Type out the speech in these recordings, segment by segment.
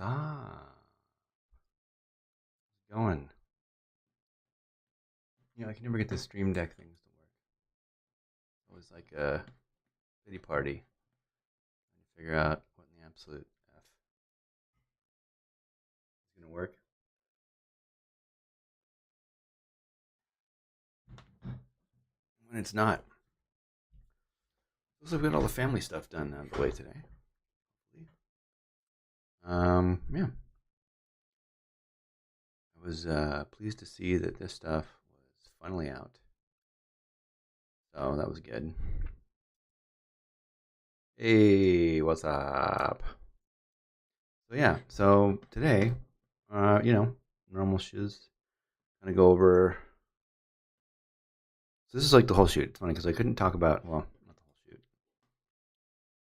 up? Going? I can never get the Stream Deck things to work. It was like a pity party trying to figure out what in the absolute F is going to work. When it's not. Looks like we got all the family stuff done out of the way today. Yeah. I was pleased to see that this stuff was finally out. So that was good. Hey, what's up? So yeah, so today, normal shiz. Gonna go over. So this is like the whole shoot. It's funny because I couldn't talk about, well, not the whole shoot.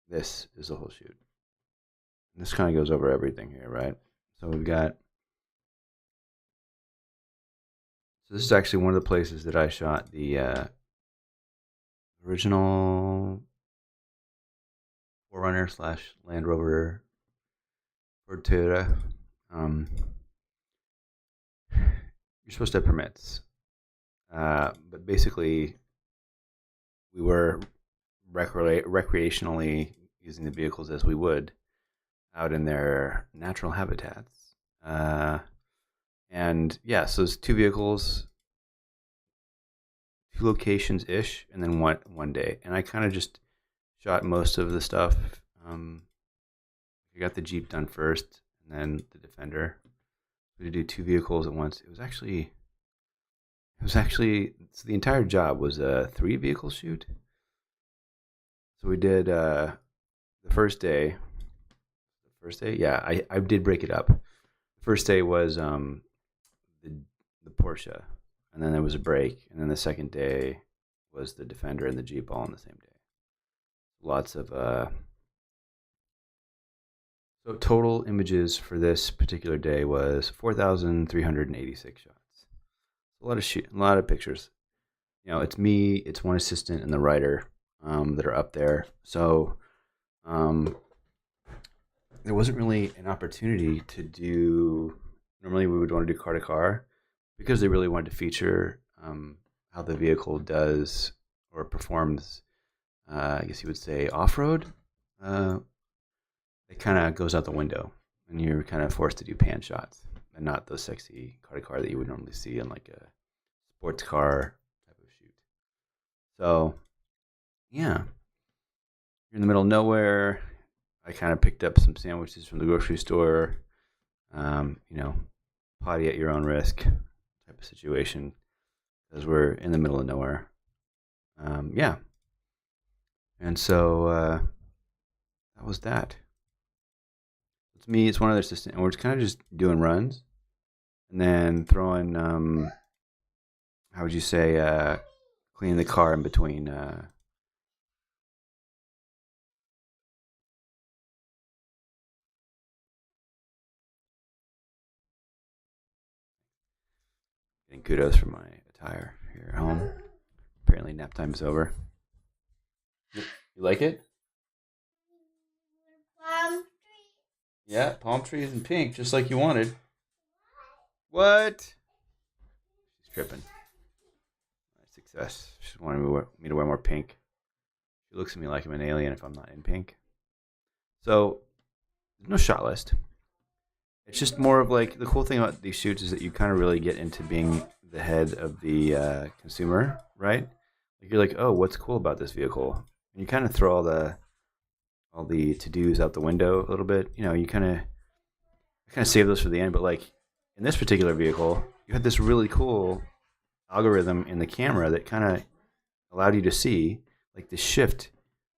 This is the whole shoot. And this kind of goes over everything here, right? So we've got. So this is actually one of the places that I shot the original 4Runner slash Land Rover Ford Toyota. You're supposed to have permits, but basically, we were recreationally using the vehicles as we would out in their natural habitats. And yeah, so it's two vehicles, two locations ish, and then one day. And I kind of just shot most of the stuff. I got the Jeep done first, and then the Defender. We do two vehicles at once. So the entire job was a 3 vehicle shoot. So we did the first day. Yeah, I did break it up. The first day was the Porsche, and then there was a break, and then the second day was the Defender and the Jeep all on the same day. Lots of so total images for this particular day was 4,386 shots. A lot of pictures. It's me, it's one assistant, and the writer that are up there. So there wasn't really an opportunity to do. Normally, we would want to do car to car because they really wanted to feature how the vehicle does or performs. I guess you would say off road. It kind of goes out the window, and you're kind of forced to do pan shots and not those sexy car to car that you would normally see in like a sports car type of shoot. So, yeah, you're in the middle of nowhere. I kind of picked up some sandwiches from the grocery store. Potty at your own risk type of situation because we're in the middle of nowhere. Yeah, and so that was that. It's me. It's one other assistant, and we're just kind of just doing runs, and then throwing. How would you say? Cleaning the car in between. Getting kudos for my attire here at home. Apparently, nap time's over. You like it? Palm tree. Yeah, palm trees and pink, just like you wanted. What? She's tripping. Success. She wanted me to wear more pink. She looks at me like I'm an alien if I'm not in pink. So, there's no shot list. It's just more of like the cool thing about these shoots is that you kind of really get into being the head of the consumer, right? Like you're like, oh, what's cool about this vehicle? And you kind of throw all the to dos out the window a little bit. You kind of save those for the end. But like in this particular vehicle, you had this really cool algorithm in the camera that kind of allowed you to see like the shift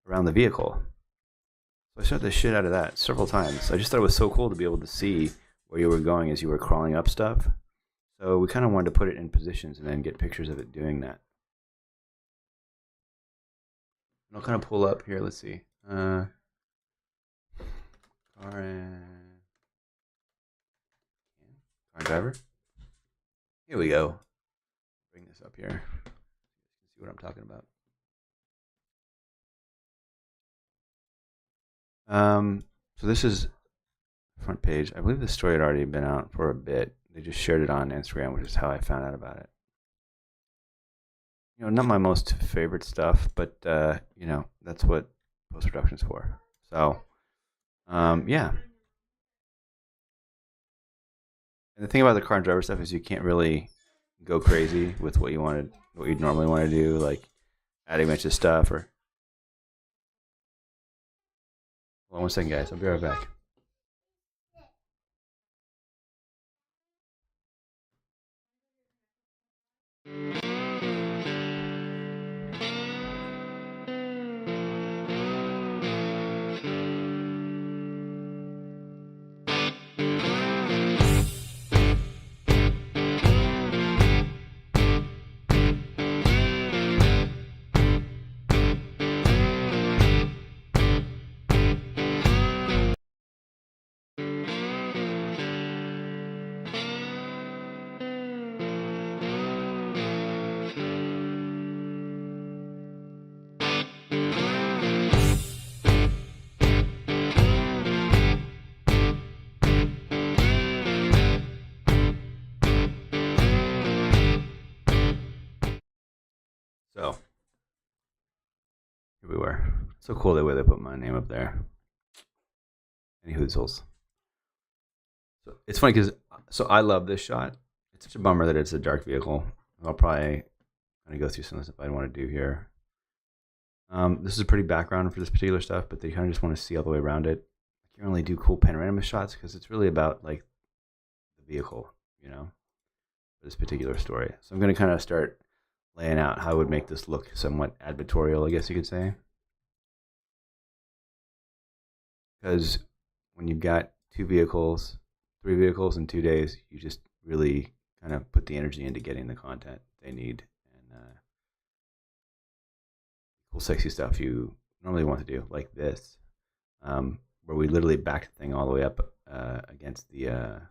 around the vehicle. So I shot the shit out of that several times. I just thought it was so cool to be able to see where you were going as you were crawling up stuff. So we kind of wanted to put it in positions and then get pictures of it doing that. And I'll kind of pull up here. Let's see. Car driver. Here we go. Bring this up here. See what I'm talking about. So this is front page. I believe the story had already been out for a bit. They just shared it on Instagram, which is how I found out about it. Not my most favorite stuff, but that's what post-production's for. So, yeah. And the thing about the car and driver stuff is you can't really go crazy with what you'd normally want to do, like adding a bunch of stuff or. Hold on 1 second, guys. I'll be right back. So, here we were. So cool the way they put my name up there. Any hoozles. So it's funny because I love this shot. It's such a bummer that it's a dark vehicle. I'll probably kind of go through some of the stuff I want to do here. This is a pretty background for this particular stuff, but they kind of just want to see all the way around it. I can't really do cool panorama shots because it's really about like the vehicle, for this particular story. So I'm going to kind of start laying out how I would make this look somewhat advertorial, I guess you could say. Because when you've got 3 vehicles in 2 days, you just really kind of put the energy into getting the content they need and cool, sexy stuff you normally want to do, like this, where we literally back the thing all the way up against the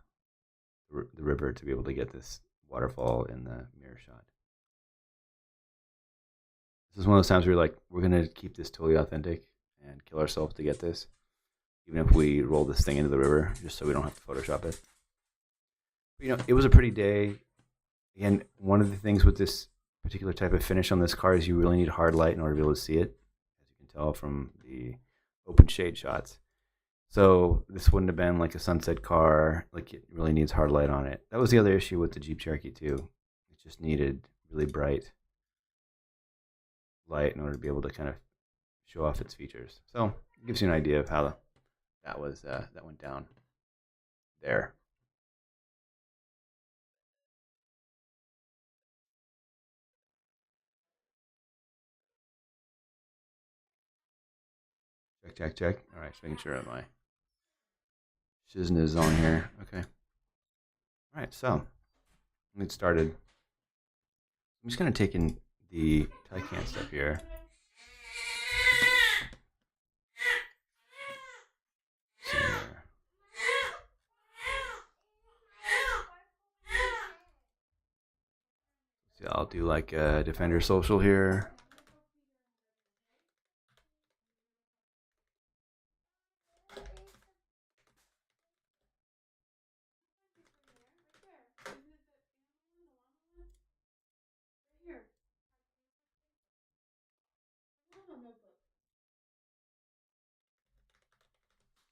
river to be able to get this waterfall in the mirror shot. This is one of those times where you're like, we're going to keep this totally authentic and kill ourselves to get this, even if we roll this thing into the river, just so we don't have to Photoshop it. But, it was a pretty day. Again, one of the things with this particular type of finish on this car is you really need hard light in order to be able to see it, as you can tell from the open shade shots. So this wouldn't have been like a sunset car. Like, it really needs hard light on it. That was the other issue with the Jeep Cherokee too. It just needed really bright light in order to be able to kind of show off its features. So it gives you an idea of how that went down there. Check. All right, just making sure that my shiznit is on here. Okay. All right, so let me get started. I'm just going to take in the Taycan stuff here. I'll do like a Defender Social here.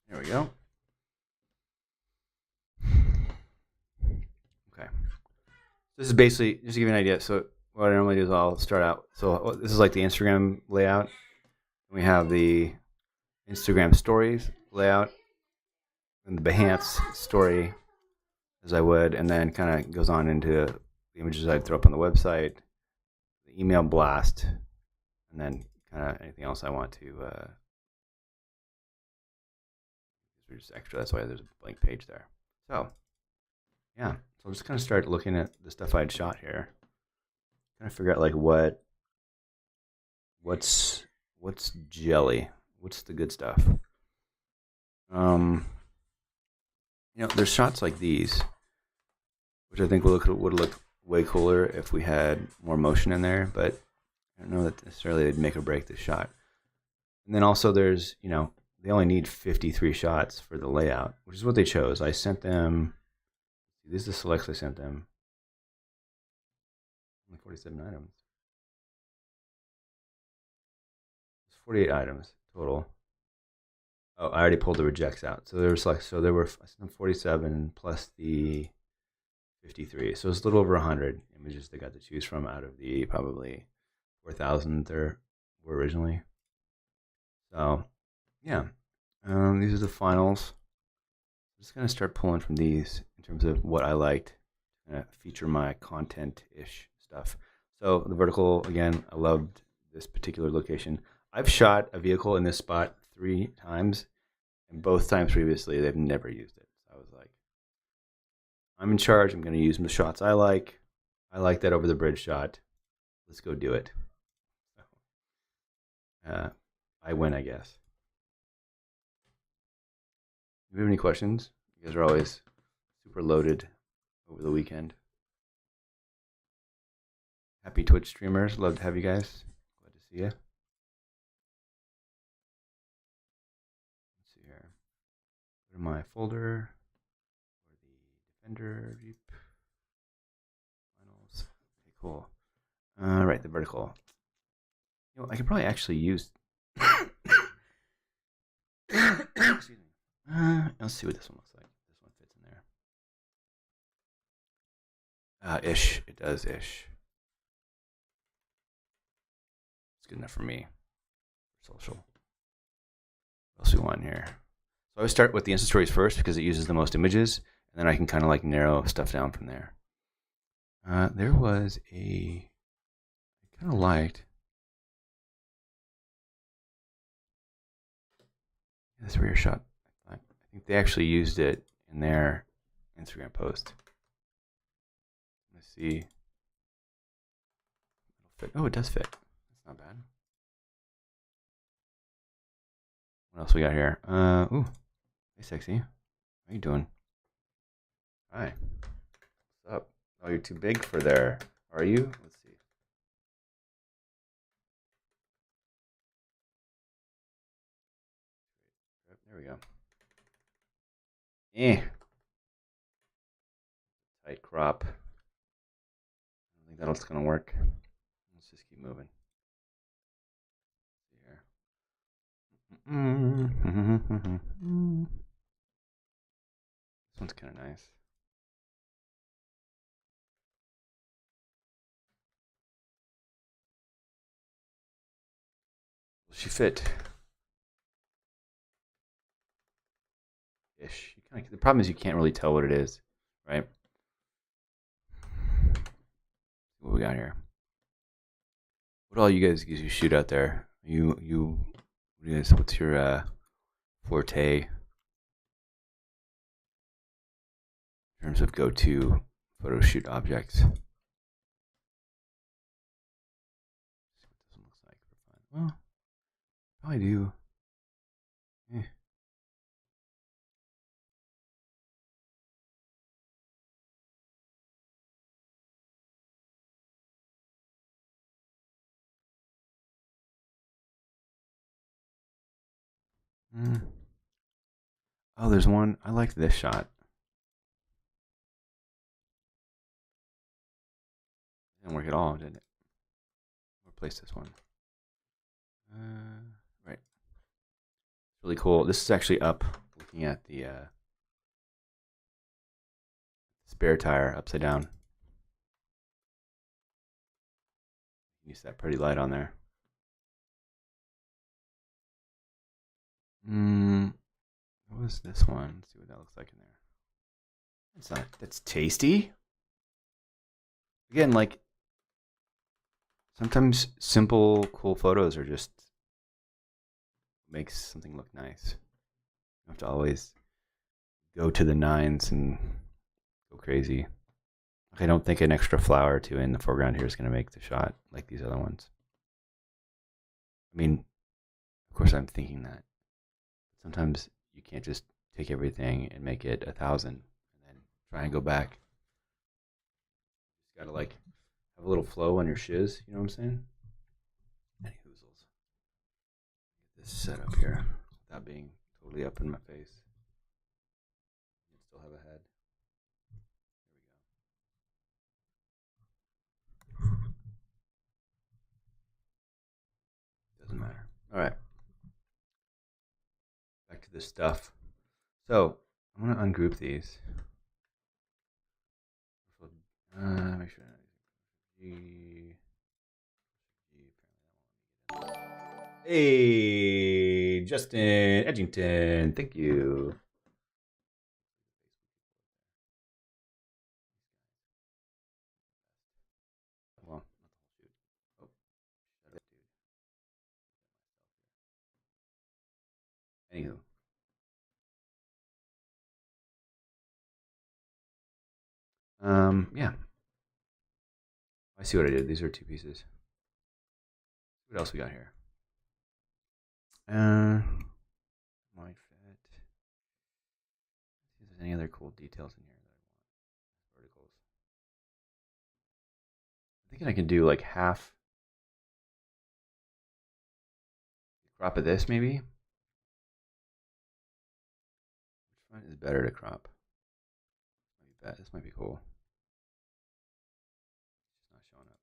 There we go. Okay. This is basically, just to give you an idea, so what I normally do is I'll start out, so this is like the Instagram layout. We have the Instagram stories layout and the Behance story as I would, and then kind of goes on into the images I'd throw up on the website, the email blast, and then kind of anything else I want to just extra. That's why there's a blank page there. So yeah, so I'll just kind of start looking at the stuff I'd shot here, kind of figure out like what's jelly, what's the good stuff. There's shots like these, which I think would look way cooler if we had more motion in there, but I don't know that necessarily it'd make or break the shot. And then also there's they only need 53 shots for the layout, which is what they chose. I sent them. These are the selects I sent them. Only 47 items. It's 48 items total. Oh, I already pulled the rejects out. So there was like, so there were 47 plus the 53. So it's a little over 100 images they got to choose from out of the probably 4,000 there were originally. So yeah, these are the finals. I'm just gonna start pulling from these in terms of what I liked. Feature my content-ish stuff. So the vertical, again, I loved this particular location. I've shot a vehicle in this spot 3 times, and both times previously they've never used it. So I was like, I'm in charge. I'm going to use the shots I like. I like that over the bridge shot. Let's go do it. I win, I guess. Do you have any questions? You guys are always super loaded over the weekend. Happy Twitch streamers. Love to have you guys. Glad to see you. Let's see here. Go to my folder for the Defender Jeep finals. Okay, cool. Right, the vertical. You know, I could probably actually use. Excuse me. Let's see what this one looks like. This one fits in there. Ish. It does ish. It's good enough for me. Social. What else we want here? So I would start with the Insta Stories first because it uses the most images, and then I can kind of like narrow stuff down from there. There was I kind of liked this rear shot. I think they actually used it in their Instagram post. Let's see. It'll fit. Oh, it does fit. That's not bad. What else we got here? Ooh. Hey, sexy. How you doing? Hi. What's up? Oh, you're too big for there. Are you? Let's see. There we go. Tight crop. I don't think that's gonna work. Let's just keep moving. See here. This one's kind of nice. Will she fit? Ish. The problem is you can't really tell what it is, right? What we got here? What all you guys shoot out there? You guys, what's your forte in terms of go-to photo shoot objects? See what this one looks like for fun. Well, probably do. Oh, there's one. I liked this shot. Didn't work at all, did it? Replace this one. Right. It's really cool. This is actually up, looking at the spare tire upside down. Use that pretty light on there. What was this one? Let's see what that looks like in there. That's tasty. Again, like sometimes simple, cool photos are just makes something look nice. You don't have to always go to the nines and go crazy. I don't think an extra flower or two in the foreground here is going to make the shot like these other ones. I mean, of course I'm thinking that. Sometimes you can't just take everything and make it 1,000 and then try and go back. You just gotta like have a little flow on your shiz, you know what I'm saying? Any hoozles. Get this set up here. without being totally up in my face. You still have a head. There we go. Doesn't matter. All right. Back to the stuff. So I'm gonna ungroup these. Make sure. G. Hey, Justin Edgington. Thank you. Well, not the whole shoot. Oh, shut up, dude. Anywho. Yeah. I see what I did. These are two pieces. What else we got here? Might fit. See if there's any other cool details in here that I want. Verticals. I'm thinking I can do like half the crop of this, maybe. Which one is better to crop? This might be cool. It's not showing up.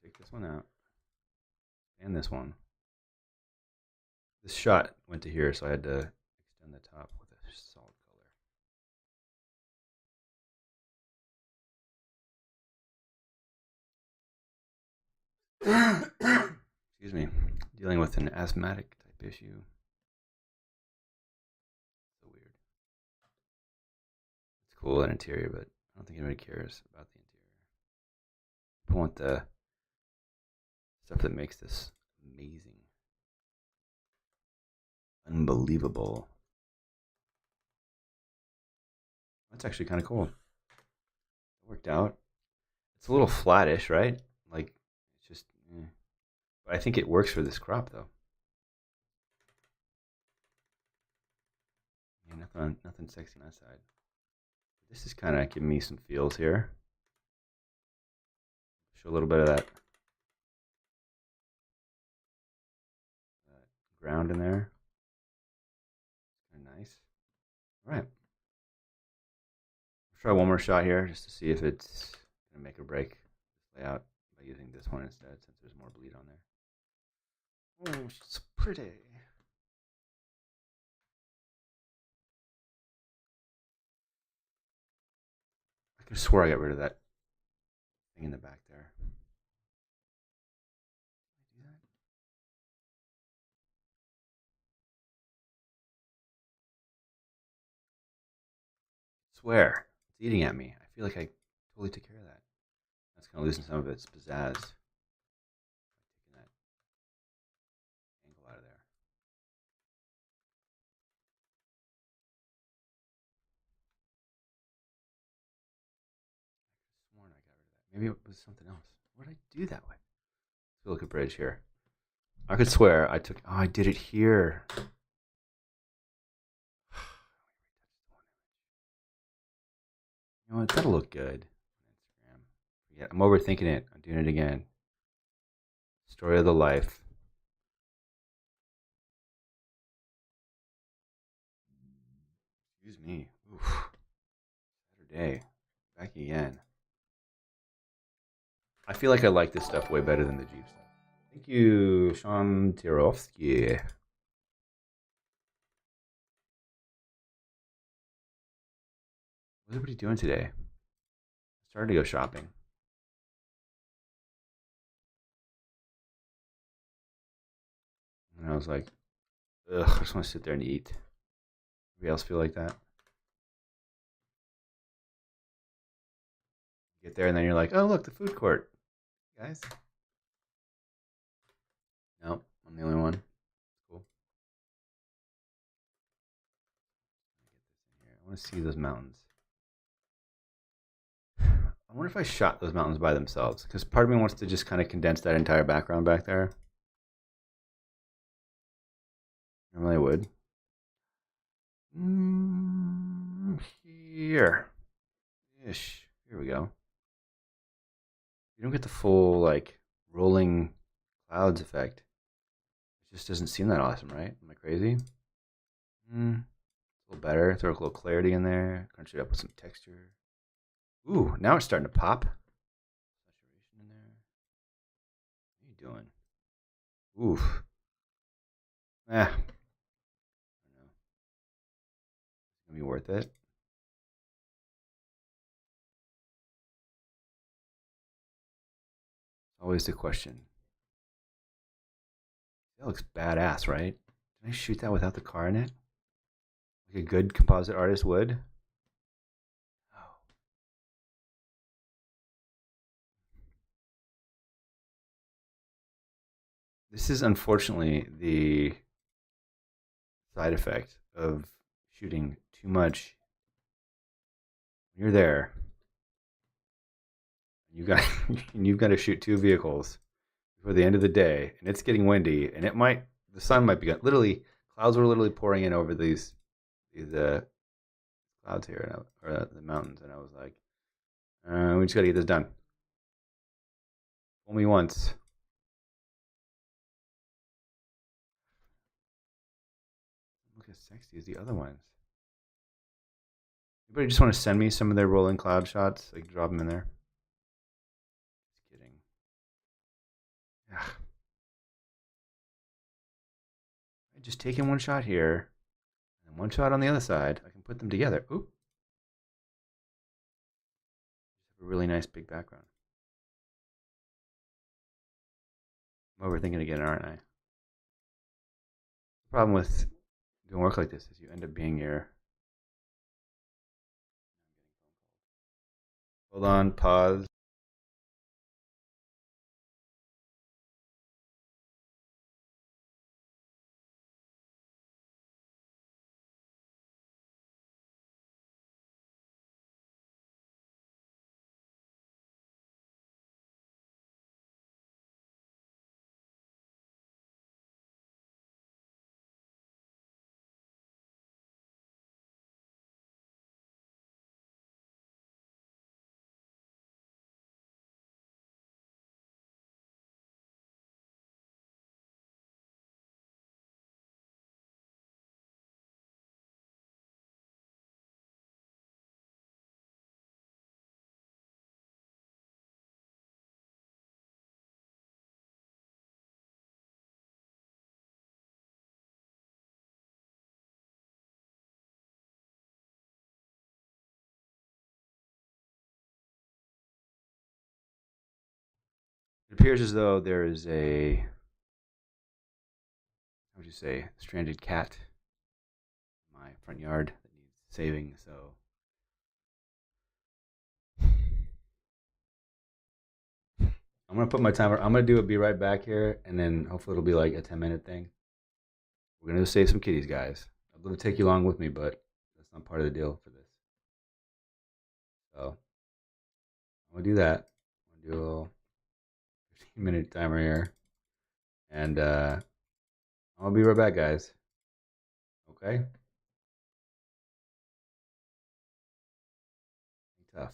Take this one out. And this one. This shot went to here, so I had to extend the top with a solid color. Excuse me. Dealing with an asthmatic type issue. So weird. It's cool in interior, but I don't think anybody cares about the interior. I want the stuff that makes this amazing. Unbelievable. That's actually kind of cool. It worked out. It's a little flattish, right? Like, it's just, but I think it works for this crop, though. Yeah, nothing sexy on that side. This is kind of giving me some feels here. Show a little bit of that ground in there. Kind of nice. All right. Let's try one more shot here just to see if it's going to make or break this layout by using this one instead, since there's more bleed on there. Oh, she's so pretty. I could have swore I got rid of that thing in the back there. Did I do that? I swear. It's eating at me. I feel like I totally took care of that. That's kind of losing some of its pizzazz. Taking that angle out of there. I could have sworn I got rid of that. Maybe it was something else. What did I do that way? Let's look at bridge here. I could swear I took. Oh, I did it here. You know what? That'll look good on Instagram. Yeah, I'm overthinking it. I'm doing it again. Story of the life. Excuse me. Oof. Saturday. Back again. I feel like I like this stuff way better than the Jeep stuff. Thank you, Sean Tirovsky. What's everybody doing today? I started to go shopping. And I was like, ugh, I just want to sit there and eat. Anybody else feel like that? You get there and then you're like, oh, look, the food court. Guys. Nope, I'm the only one. Cool. I want to see those mountains. I wonder if I shot those mountains by themselves, because part of me wants to just kind of condense that entire background back there. Normally I would. Here. Ish. Here we go. You don't get the full, like, rolling clouds effect. just doesn't seem that awesome, right? Am I crazy? A little better. Throw a little clarity in there. Crunch it up with some texture. Ooh, now it's starting to pop. Saturation in there. What are you doing? Oof. I don't know. It's gonna be worth it. Always the question. That looks badass, right? Can I shoot that without the car in it? Like a good composite artist would? Oh. This is unfortunately the side effect of shooting too much. When you're there, you've got to shoot two vehicles before the end of the day, and it's getting windy, and the sun might be literally clouds were literally pouring in over these clouds here, or the mountains, and I was like, we just got to get this done. Fool me once. Look as sexy as the other ones. Anybody just want to send me some of their rolling cloud shots? Like, drop them in there. Just kidding. Ugh. I just take in one shot here, and one shot on the other side. I can put them together. Ooh. Just have a really nice big background. I'm overthinking again, aren't I? The problem with doing work like this is you end up being your... Hold on, pause. It appears as though there is a, how would you say, stranded cat in my front yard that needs saving, so I'm gonna put my timer. I'm gonna do a be right back here, and then hopefully it'll be like a 10-minute thing. We're gonna save some kitties, guys. I'd love to take you along with me, but that's not part of the deal for this. So I'm gonna do that. I'm gonna do a little 15-minute timer here, and I'll be right back, guys. Okay. Tough.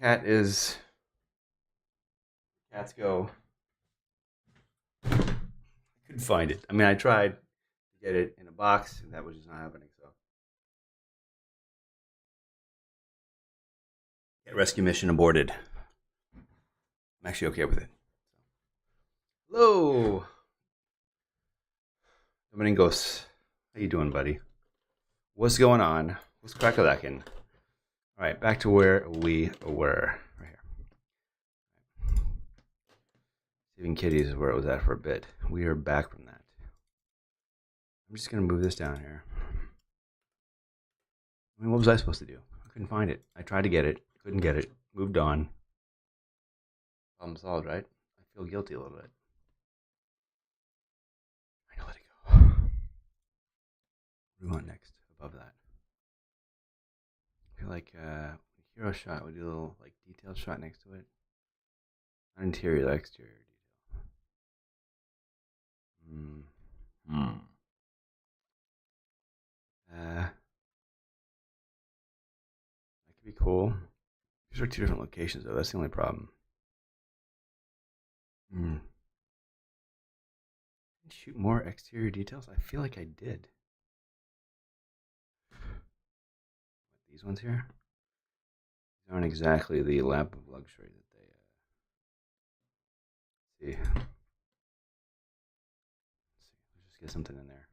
Cat is. Cats go. I couldn't find it. I mean, I tried to get it in a box, and that was just not happening. So, cat rescue mission aborted. I'm actually okay with it. Hello, Domingos. How you doing, buddy? What's going on? What's crack-a-lackin'? All right, back to where we were. Right here. Saving kitties is where it was at for a bit. We are back from that. I'm just going to move this down here. I mean, what was I supposed to do? I couldn't find it. I tried to get it. Couldn't get it. Moved on. Problem solved, right? I feel guilty a little bit. I let it go. What do we want next above that? I feel like hero shot would do a little like detailed shot next to it. Not interior, exterior detail. That could be cool. These are two different locations though. That's the only problem. Shoot more exterior details? I feel like I did. These ones here? These aren't exactly the lap of luxury that they see. Let's just get something in there.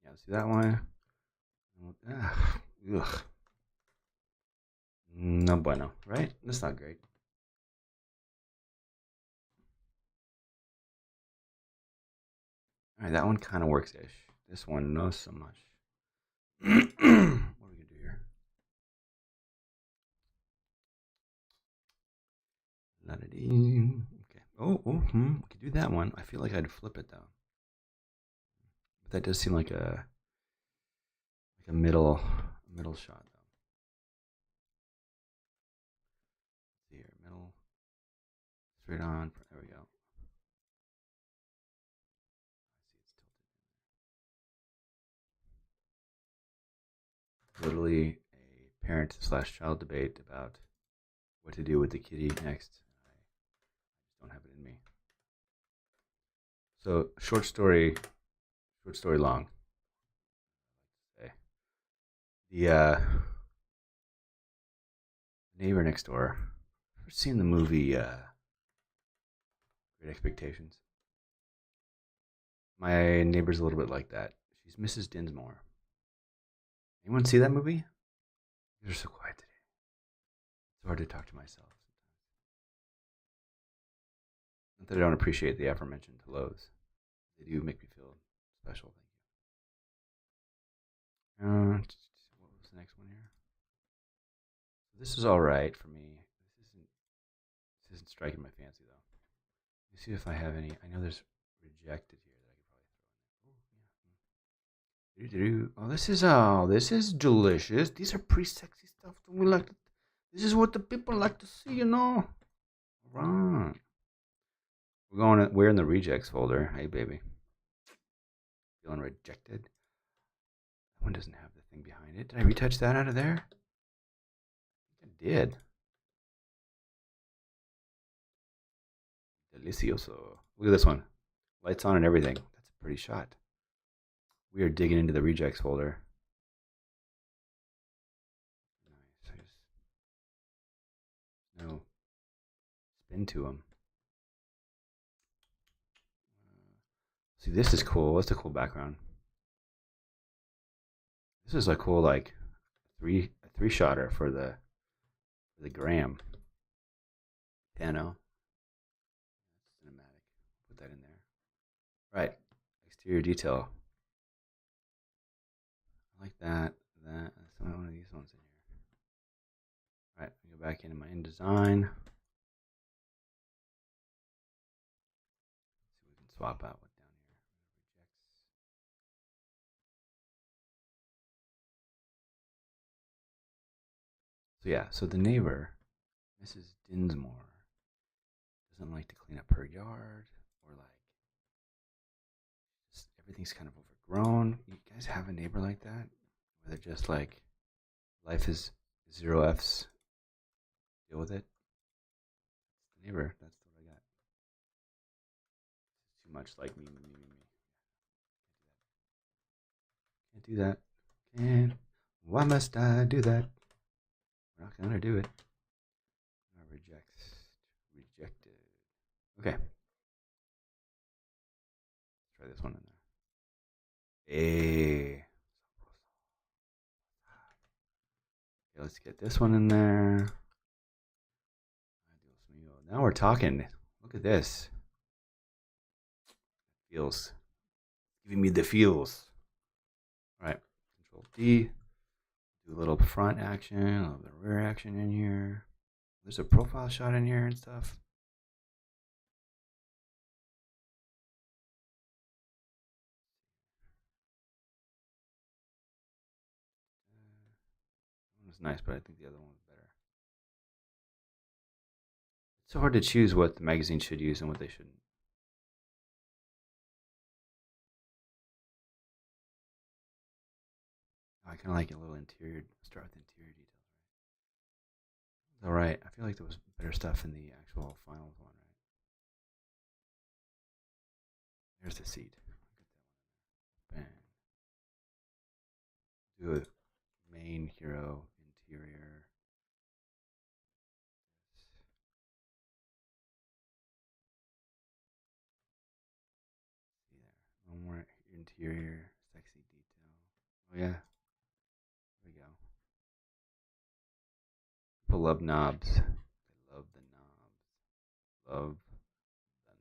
Yeah, let's do that one. Ugh. No bueno, right? That's not great. All right, that one kind of works-ish. This one, not so much. What are we gonna do here? Okay. We could do that one. I feel like I'd flip it though. But that does seem like a middle shot though. Let's see here, middle, straight on. There we go. Literally a parent/child debate about what to do with the kitty next. I just don't have it in me. So short story long. The neighbor next door. Ever seen the movie Great Expectations? My neighbor's a little bit like that. She's Mrs. Dinsmore. Anyone see that movie? You're so quiet today. It's hard to talk to myself sometimes. Not that I don't appreciate the aforementioned hellos. They do make me feel special. Thank you. What was the next one here? This is all right for me. This isn't striking my fancy though. Let me see if I have any. I know there's rejected here that I could probably throw in. Oh, this is delicious. These are pretty sexy stuff that we like. This is what the people like to see, you know. All right. We're in the rejects folder. Hey, baby. Feeling rejected. That one doesn't have the thing behind it. Did I retouch that out of there? I think I did. Delicioso. Look at this one. Lights on and everything. That's a pretty shot. We are digging into the rejects folder. Nice. No spin to them. See, this is cool. What's a cool background? This is a cool like three shotter for the gram. Pano. Cinematic. Put that in there. Right. Exterior detail. I like that. One of these ones in here. All right. Go back into my InDesign. See if we can swap out what down here. So yeah. So the neighbor, Mrs. Dinsmore, doesn't like to clean up her yard, or like just everything's kind of overgrown. grown. You guys have a neighbor like that? Where they're just like, life is zero F's. Deal with it. Neighbor, that's what I got. Too much like me. Can't do that. Can't. Why must I do that? We're not gonna do it. Rejected. Okay. Let's try this one in there. Hey. Okay, let's get this one in there. Now we're talking. Look at this. Feels. Giving me the feels. All right. Control D. Do a little front action, a little bit of rear action in here. There's a profile shot in here and stuff. One was nice, but I think the other one was better. It's so hard to choose what the magazine should use and what they shouldn't. Oh, I kind of like a little interior. Start with interior details. All right. I feel like there was better stuff in the actual finals one, right? There's the seat. Bang. Do a main hero interior. See there. One more interior, sexy detail. Oh yeah. There we go. People love knobs. They love the knobs. Love the knobs.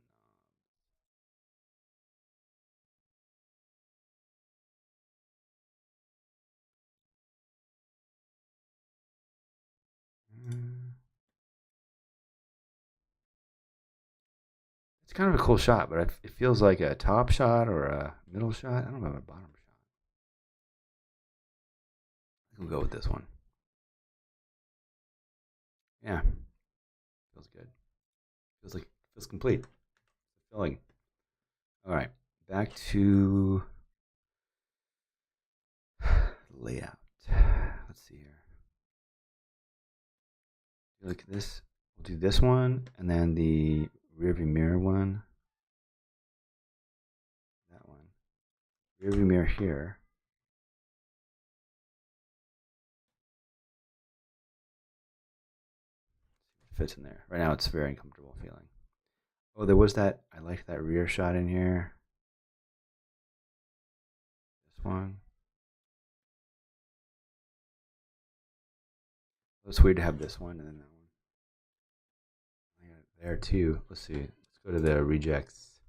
It's kind of a cool shot, but it feels like a top shot or a middle shot. I don't know about a bottom shot. We'll go with this one. Yeah, feels good. Feels complete. Filling. All right, back to layout. Let's see here. Look at this. We'll do this one and then the rear view mirror one. That one. Rear view mirror here. Fits in there. Right now it's very uncomfortable feeling. Oh, there was that. I liked that rear shot in here. This one. It's weird to have this one and then that one. I got it there too. Let's see. Let's go to the rejects.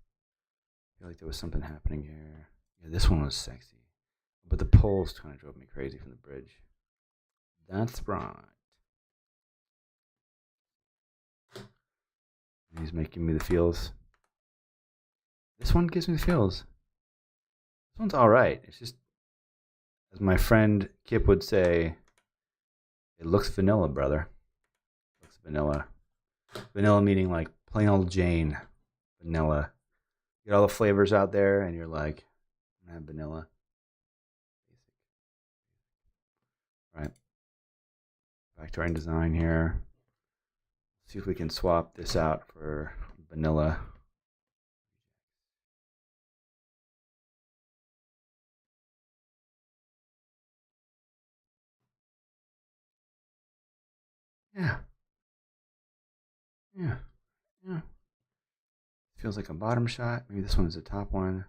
I feel like there was something happening here. Yeah, this one was sexy. But the poles kind of drove me crazy from the bridge. That's right. He's making me the feels. This one gives me the feels. This one's alright. It's just, as my friend Kip would say, it looks vanilla, brother. It looks vanilla. Vanilla meaning like plain old Jane. Vanilla. Get all the flavors out there and you're like, I'm gonna have vanilla. Right. Back to our design here. See if we can swap this out for vanilla. Yeah. Yeah. Yeah. Feels like a bottom shot. Maybe this one's the top one.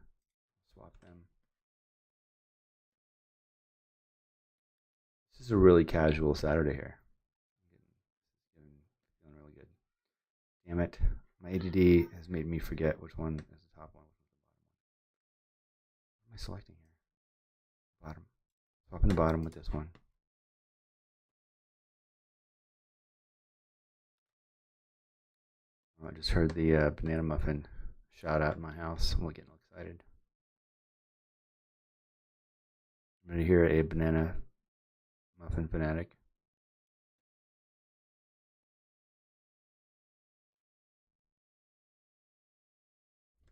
Swap them. This is a really casual Saturday here. Feeling really good. Damn it. My ADD has made me forget which one is the top one. What am I selecting here? Bottom. Swapping the bottom with this one. Oh, I just heard the banana muffin shout out in my house. I'm getting excited. I'm going to hear a banana muffin fanatic.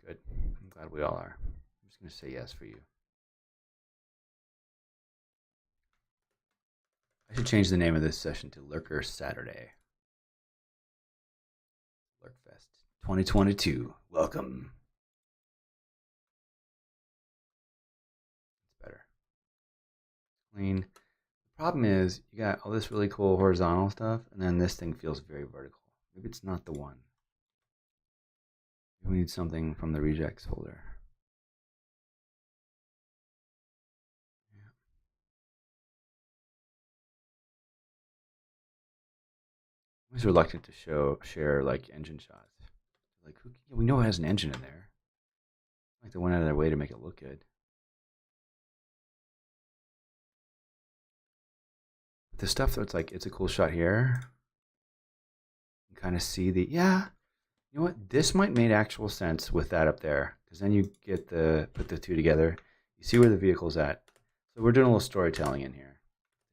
Good. I'm glad we all are. I'm just going to say yes for you. I should change the name of this session to Lurker Saturday. Lurkfest 2022. Welcome. It's better. Clean. The problem is you got all this really cool horizontal stuff, and then this thing feels very vertical. Maybe it's not the one. We need something from the rejects folder. Yeah. I'm always reluctant to share like engine shots. Like we know it has an engine in there. Like they went out of their way to make it look good. The stuff that's like it's a cool shot here. You can kind of see the You know what? This might make actual sense with that up there, because then you get put the two together. You see where the vehicle's at. So we're doing a little storytelling in here.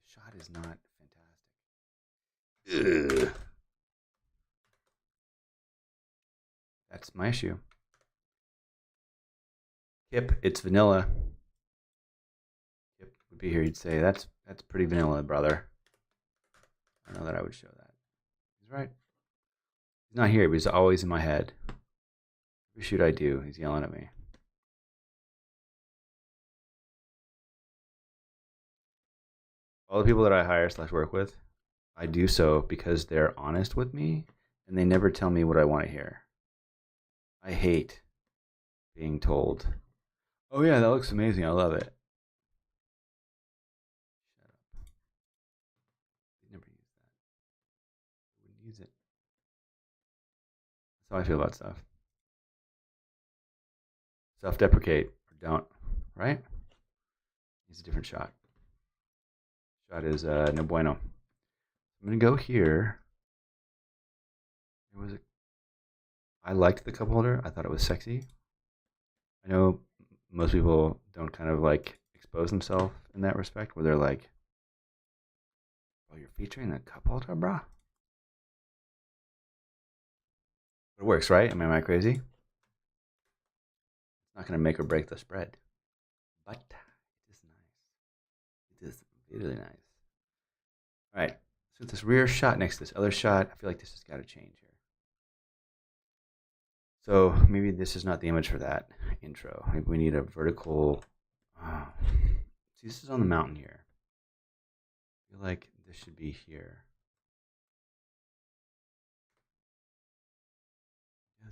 The shot is not fantastic. Ugh. That's my issue. Kip, it's vanilla. Kip would be here. You'd say that's pretty vanilla, brother. I know that I would show that. He's right. He's not here, but he's always in my head. Every shoot I do, he's yelling at me. All the people that I hire / work with, I do so because they're honest with me and they never tell me what I want to hear. I hate being told, "Oh yeah, that looks amazing. I love it." Shut up. They never use that. I wouldn't use it. That's how I feel about stuff. Self-deprecate or don't, right? It's a different shot. Shot is no bueno. I'm gonna go here. I liked the cup holder. I thought it was sexy. I know most people don't kind of like expose themselves in that respect, where they're like, "Oh, you're featuring the cup holder, brah." It works, right? Am I crazy? It's not gonna make or break the spread, but it is nice. It is really nice. All right. So this rear shot next to this other shot, I feel like this has got to change here. So maybe this is not the image for that intro. Maybe we need a vertical. See, this is on the mountain here. I feel like this should be here. I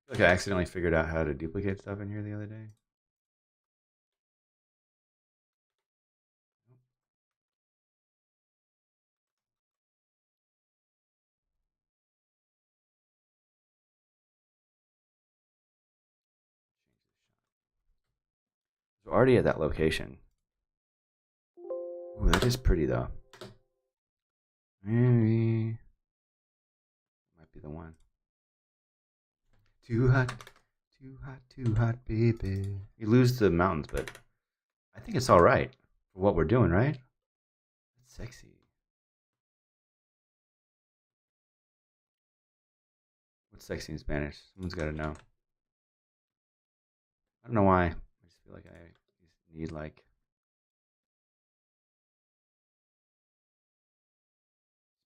feel like I accidentally figured out how to duplicate stuff in here the other day. So already at that location. Ooh, that is pretty though. Maybe might be the one. Too hot, too hot, baby. You lose the mountains, but I think it's all right for what we're doing, right? It's sexy. What's sexy in Spanish? Someone's got to know. I don't know why. I just feel like I need like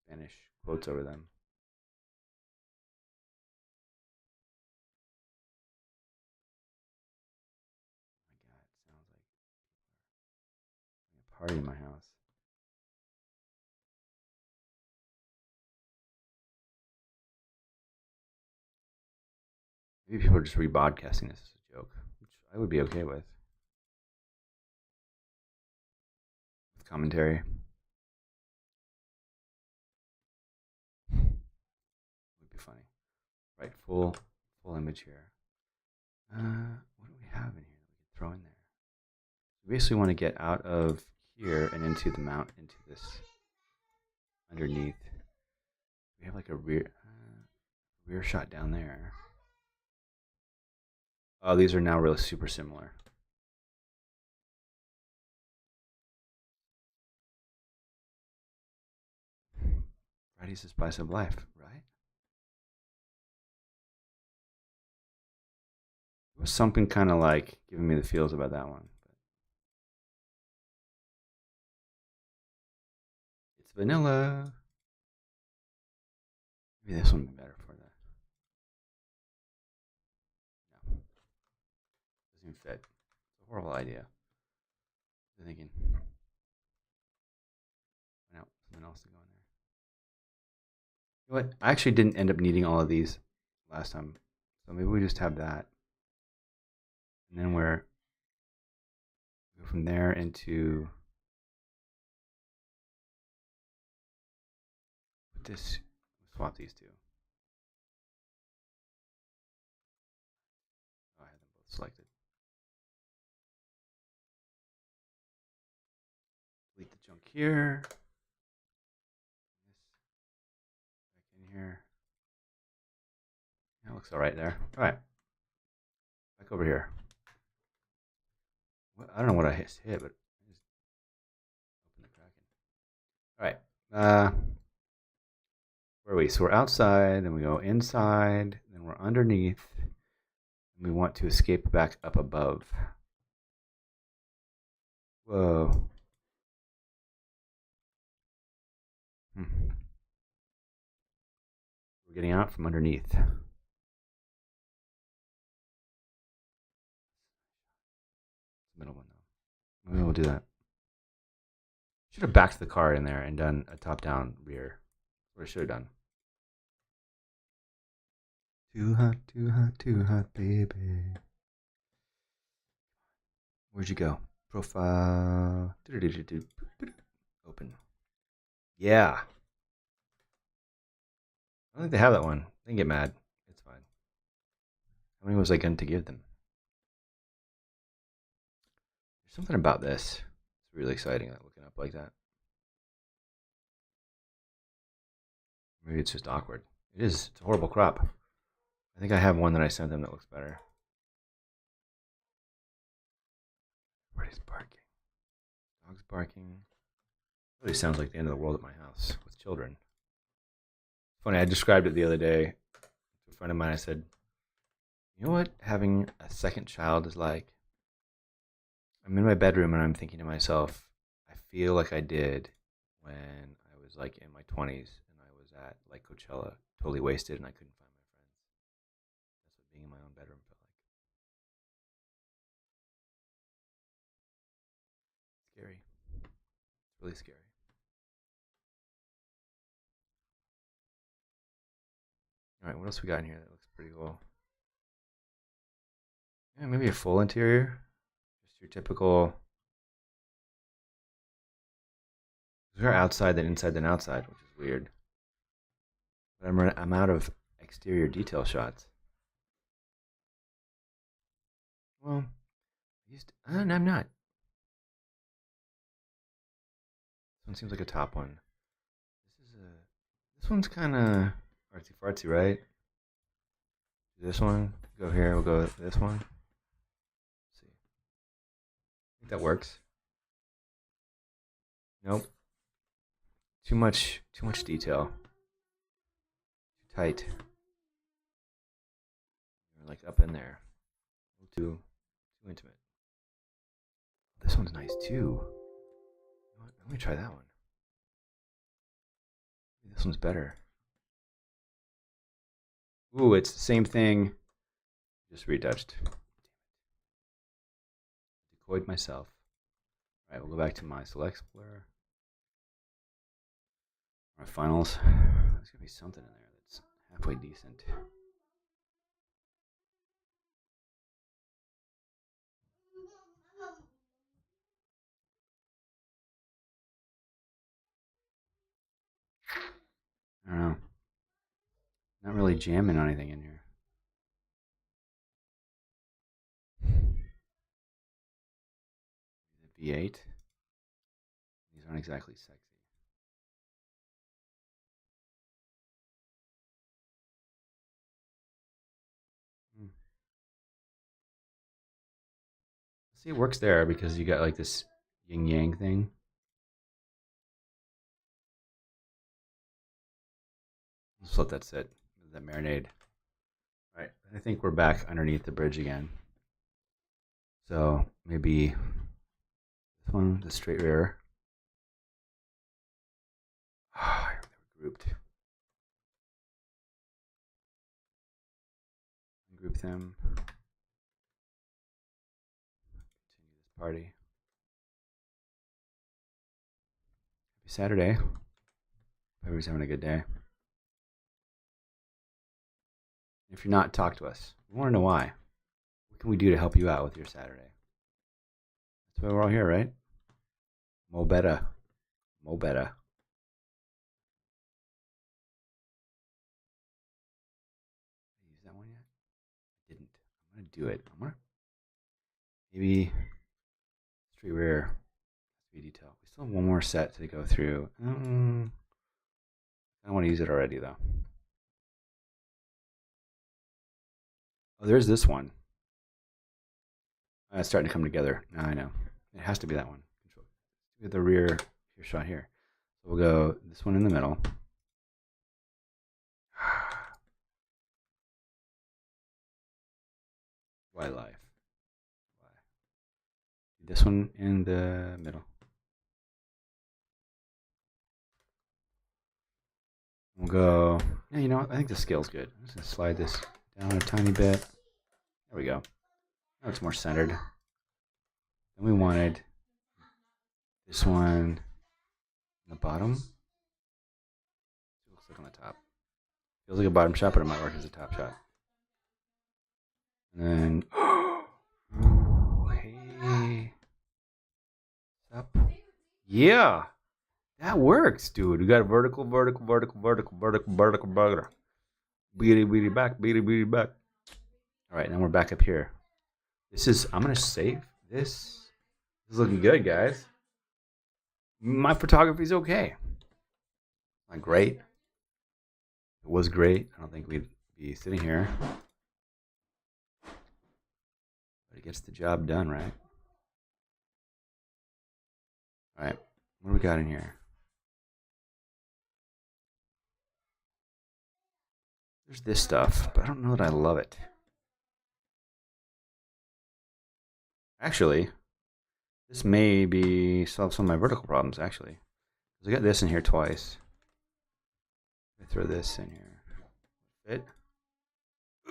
Spanish quotes over them. Oh my God, it sounds like a party in my house. Maybe people are just rebroadcasting this as a joke, which I would be okay with commentary. Would be funny. Right, full image here. What do we have in here that we can throw in there? We basically want to get out of here and into the mount, into this underneath. We have like a rear shot down there. Oh, these are now really super similar. Friday's the spice of life, right? was something kind of like giving me the feels about that one. It's vanilla. Maybe this one would be better for that. No, doesn't even fit. It's a horrible idea. I'm thinking, no, something else to go in there. You know what? I actually didn't end up needing all of these last time, so maybe we just have that, and then we go from there into this. Swap these two. Oh, I have them both selected. Delete the junk here. This back in here. That looks all right there. All right, back over here. I don't know what I hit, but I just opened the Kraken. All right. Where are we? So we're outside, then we go inside, then we're underneath, and we want to escape back up above. Whoa. We're getting out from underneath. Middle one though. Maybe we'll do that. Should have backed the car in there and done a top-down rear. That's what I should have done. Too hot, too hot, too hot, baby. Where'd you go? Profile. Open. Yeah. I don't think they have that one. They can get mad. It's fine. How many was I going to give them? There's something about this. It's really exciting, looking up like that. Maybe it's just awkward. It is. It's a horrible crop. I think I have one that I sent them that looks better. Everybody's barking. Dogs barking. It really sounds like the end of the world at my house with children. Funny, I described it the other day to a friend of mine. I said, you know what having a second child is like? I'm in my bedroom and I'm thinking to myself, I feel like I did when I was like in my 20s and I was at like Coachella, totally wasted, and I couldn't find my friends. That's what being in my own bedroom felt like. Scary. It's really scary. All right, what else we got in here that looks pretty cool? Yeah, maybe a full interior. Just your typical. There's more outside than inside than outside, which is weird. But I'm out of exterior detail shots. Well, I'm not. This one seems like a top one. This one's kind of artsy fartsy, right? This one, go here. We'll go with this one. Let's see. I think that works. Nope. Too much detail. Too tight. Like up in there. Too intimate. This one's nice too. You know what? Let me try that one. This one's better. Ooh, it's the same thing. Just retouched. Decoyed myself. All right, we'll go back to my Select Explorer. Our finals. There's gonna be something in there that's halfway decent. I don't know. Not really jamming on anything in here. The V8. These aren't exactly sexy. See, it works there because you got like this yin yang thing. Just let that sit. That marinade. All right, I think we're back underneath the bridge again. So maybe this one, the straight rear. Oh, they were grouped. Group them. Continue this party. Happy Saturday. Everybody's having a good day. If you're not, talk to us. We want to know why. What can we do to help you out with your Saturday? That's why we're all here, right? Mo better. Mo better. Did I use that one yet? I didn't. I'm going to do it. I'm going to maybe straight rear detail. We still have one more set to go through. I don't want to use it already, though. Oh, there's this one. It's starting to come together. Now I know. It has to be that one. Control. The rear shot here. So we'll go this one in the middle. Wildlife. This one in the middle. We'll go. Yeah, you know what? I think the scale's good. I'm just gonna slide this down a tiny bit. There we go. Now it's more centered. Then we wanted this one in the bottom. It looks like on the top. Feels like a bottom shot, but it might work as a top shot. And then, ooh, hey, what's up? Yeah, that works, dude. We got a vertical. Beady back. All right, now we're back up here. This is. I'm gonna save this. This is looking good, guys. My photography's okay. Not great. It was great. I don't think we'd be sitting here. But it gets the job done, right? All right. What do we got in here? There's this stuff, but I don't know that I love it. Actually, this may be solve some of my vertical problems, actually. Because I got this in here twice. I throw this in here. Fit.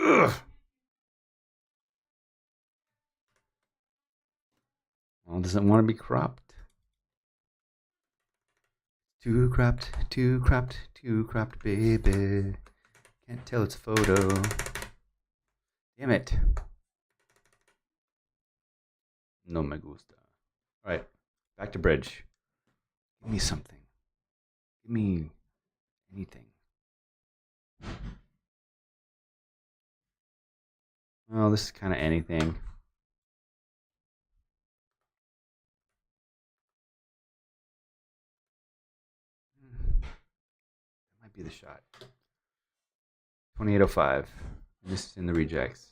Ugh. Well, doesn't want to be cropped. Too cropped, baby. Can't tell it's a photo. Damn it. No me gusta. All right, back to bridge. Give me something. Give me anything. Well, this is kind of anything. That might be the shot. 2805. This is in the rejects.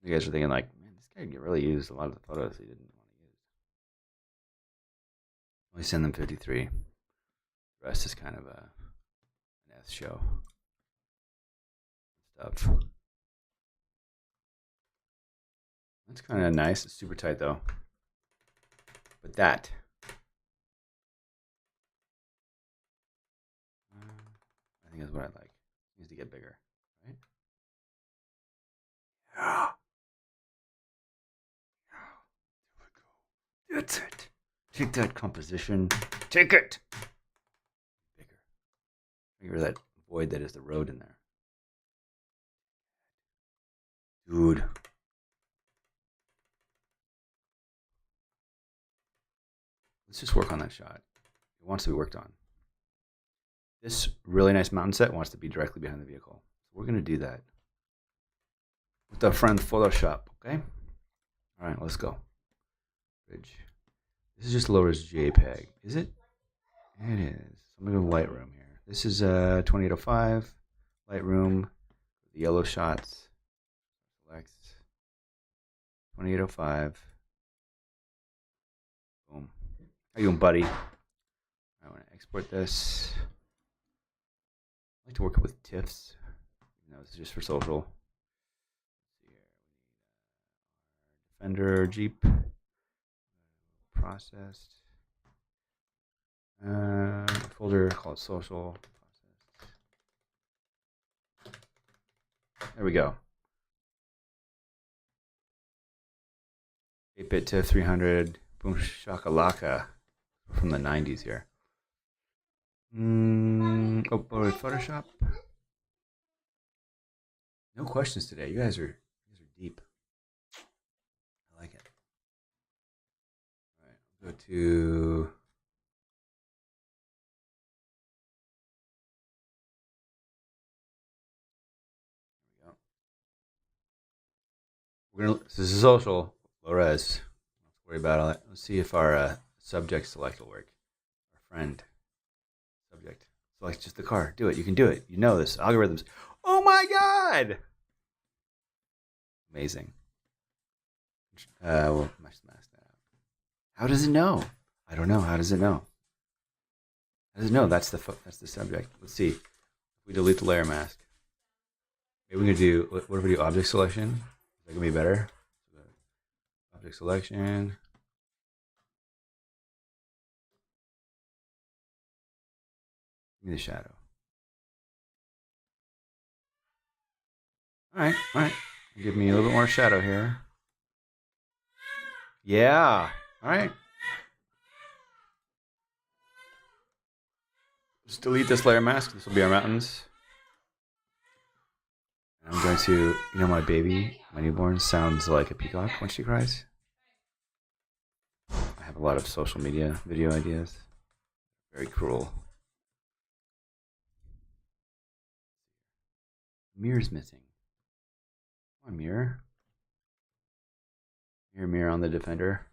You guys are thinking like, man, this guy really used a lot of the photos he didn't want to use. Only send them 53. The rest is kind of an S show stuff. That's kind of nice. It's super tight though. But that. I think is what I like. It needs to get bigger, right? Yeah. There we go. That's it. Take that composition. Take it. Bigger. Bigger that void that is the road in there. Dude. Let's just work on that shot. It wants to be worked on. This really nice mountain set wants to be directly behind the vehicle. So we're going to do that with our friend Photoshop, okay? All right, let's go. Bridge. This is just lowers JPEG. Is it? It is. I'm going to go to Lightroom here. This is 2805. Lightroom. The yellow shots. Select 2805. Boom. How you doing, buddy? I want to export this. I like to work with TIFFs. You know, this is just for social. Defender Jeep. Processed. Folder called social. There we go. 8-bit to 300. Boom shakalaka. From the 90s here. Photoshop. No questions today. You guys are deep. I like it. All right, go to. This is social, low res. Don't worry about it. Let's see if our subject select will work. Our friend subject select just the car. Do it. You can do it. You know this. Algorithms. Oh my god! Amazing. We'll smash that out. How does it know? I don't know. How does it know? How does it know? That's the subject. Let's see. If we delete the layer mask. Maybe we can do. What if we do object selection? Is that gonna be better? Object selection. Give me the shadow. All right. Give me a little bit more shadow here. Yeah. All right. Just delete this layer mask. This will be our mountains. And I'm going to, my baby, my newborn sounds like a peacock when she cries. I have a lot of social media video ideas. Very cruel. Mirror's missing. Come on, mirror. Mirror on the defender.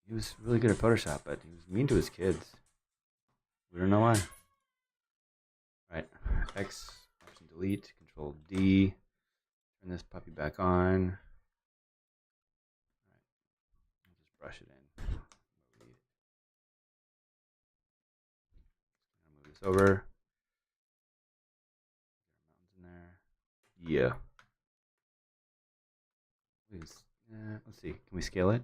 He was really good at Photoshop, but he was mean to his kids. We don't know why. Right. X, option delete, Control D. Turn this puppy back on. Right. Just brush it in. Move this over. Mountains in there. Yeah. Let's see. Can we scale it?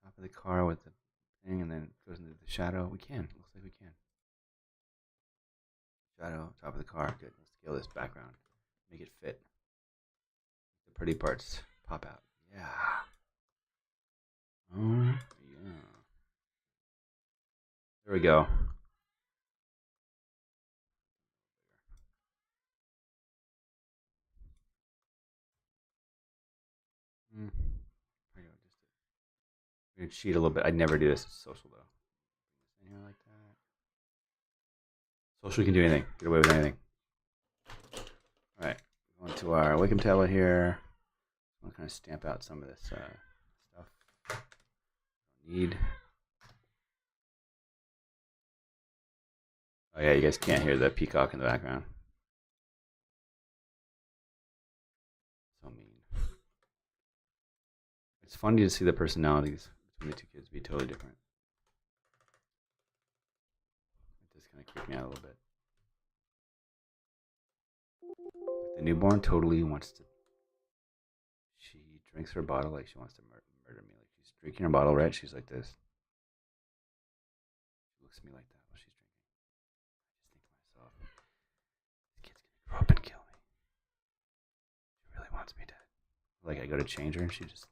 Top of the car with the thing, and then it goes into the shadow. We can. Looks like we can. Shadow, top of the car. Good. Let's scale this background. Make it fit. The pretty parts pop out. Yeah. Yeah. There we go. I'm gonna cheat a little bit. I'd never do this. It's social though. Anything like that. Social can do anything. Get away with anything. All right. Going to our Wacom tablet here. I'm gonna kind of stamp out some of this stuff. Don't need. Oh yeah, you guys can't hear the peacock in the background. So mean. It's funny to see the personalities between the two kids be totally different. It just kind of creeped me out a little bit. The newborn totally wants to. She drinks her bottle like she wants to murder me. Like she's drinking her bottle, right? She's like this. She looks at me like that while she's drinking. I just think to myself, this kid's gonna grow up and kill me. She really wants me dead. Like I go to change her and she just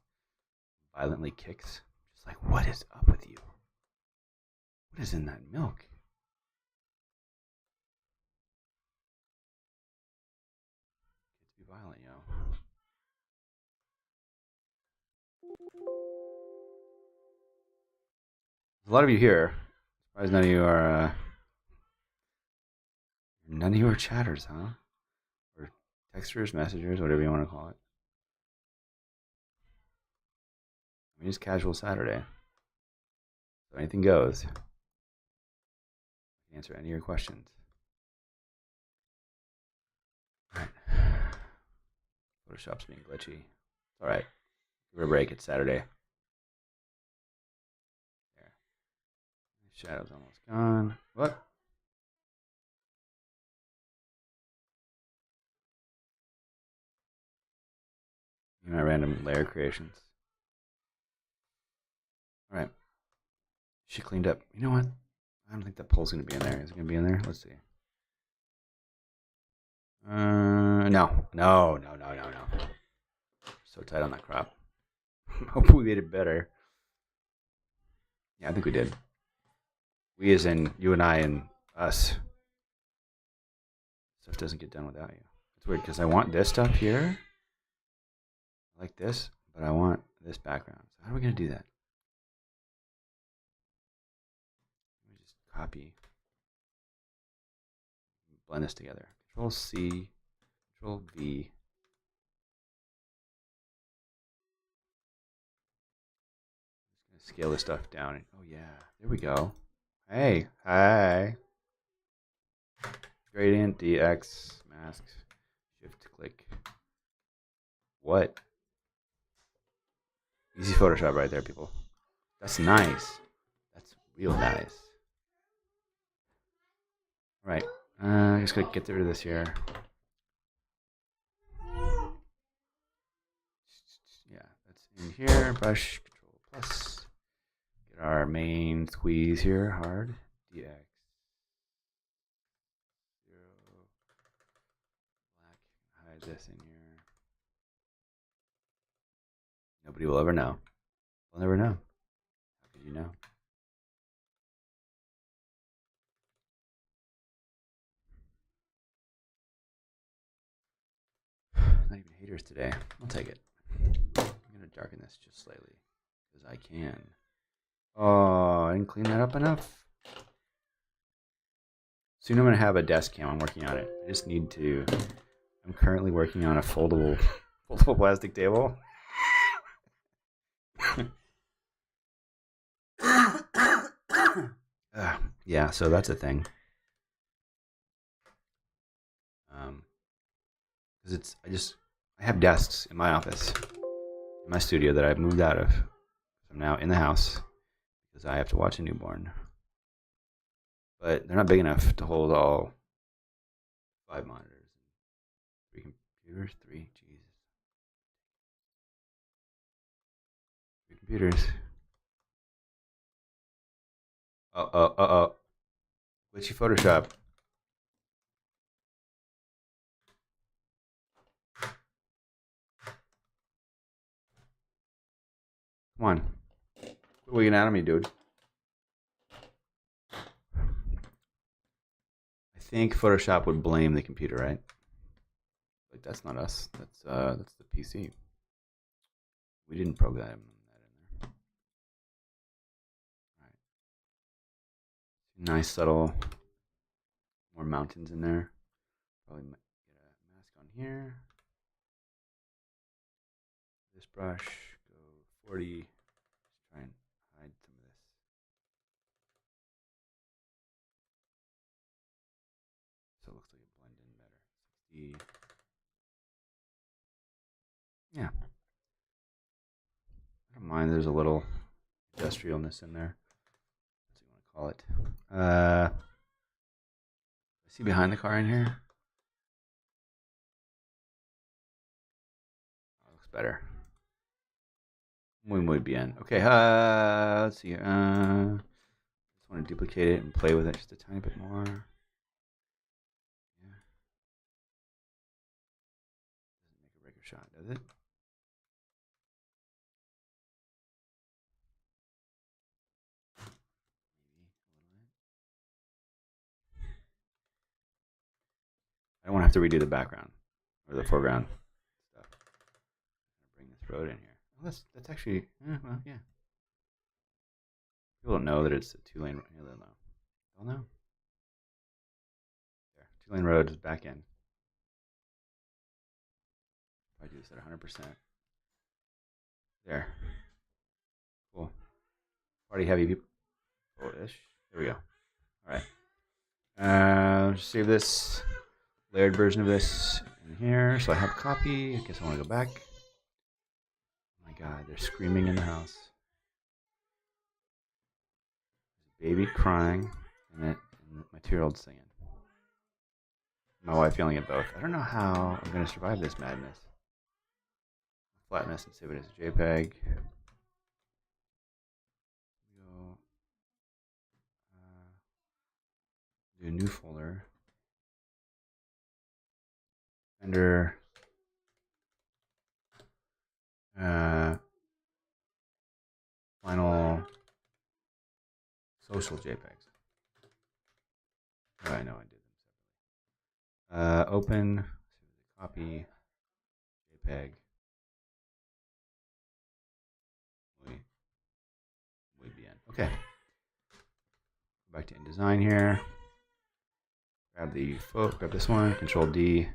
violently kicks. Just like, what is up with you? What is in that milk? Kids be violent, yo. There's a lot of you here. Surprised none of you are. None of you are chatters, huh? Or texters, messengers, whatever you want to call it. I mean, it's casual Saturday. So anything goes. I can answer any of your questions. Alright. Photoshop's being glitchy. It's alright. Give it a break. It's Saturday. There. Shadow's almost gone. What? My random layer creations. All right. She cleaned up. You know what? I don't think that pole's gonna be in there. Is it gonna be in there? Let's see. No. So tight on that crop. Hope we made it better. Yeah, I think we did. We as in you and I and us. Stuff doesn't get done without you. It's weird because I want this stuff here. I like this, but I want this background. So how are we gonna do that? Let me just copy, blend this together. Control C, Control V. Just gonna scale this stuff down. Oh yeah, there we go. Hey, hi. Gradient, DX, mask, shift click. What? Easy Photoshop right there, people. That's nice. That's real nice. Right. I'm just gonna get rid of this here. Yeah, that's in here. Brush, Control plus. Get our main squeeze here, hard. DX. 0. Black. Hide this in here. Nobody will ever know. We'll never know. How could you know? Not even haters today. I'll take it. I'm gonna darken this just slightly because I can. Oh, I didn't clean that up enough. Soon I'm gonna have a desk cam. I'm working on it. I just need to. I'm currently working on a foldable plastic table. Yeah, so that's a thing. Because I have desks in my office, in my studio that I've moved out of. I'm now in the house because I have to watch a newborn. But they're not big enough to hold all 5 monitors. 3 computers? 3? Jesus. 3 computers. Uh-oh. Glitchy Photoshop. Come on. Quit wigging out of me, dude. I think Photoshop would blame the computer, right? Like that's not us. That's the PC. We didn't program that in there. All right. Nice subtle. More mountains in there. Probably get a mask on here. This brush, go 40. Just try and hide some of this. So it looks like it blends in better. 60. Yeah. I don't mind. There's a little industrialness in there. That's what you want to call it. I see behind the car in here. Oh, looks better. Muy bien. Okay, let's see. Just want to duplicate it and play with it just a tiny bit more. Yeah. Doesn't make a regular shot, does it? Maybe a little bit. I don't want to have to redo the background or the foreground stuff. Bring this road in here. Oh, that's actually well, yeah. People don't know that it's a 2-lane. They don't know. Don't know. There, 2-lane road is back in. I do this at 100%. There. Cool. Party heavy people. Ish. There we go. All right. Save this layered version of this in here. So I have a copy. I guess I want to go back. Oh my god, they're screaming in the house. baby crying and my 2-year-old singing. My wife yelling at both. I don't know how I'm going to survive this madness. Flatten this and save it as a JPEG. Go, do a new folder. Under final social JPEGs. Oh, I know I did them separately. Open, copy, JPEG. Muy bien. Okay. Go back to InDesign here. Grab grab this one, Control D.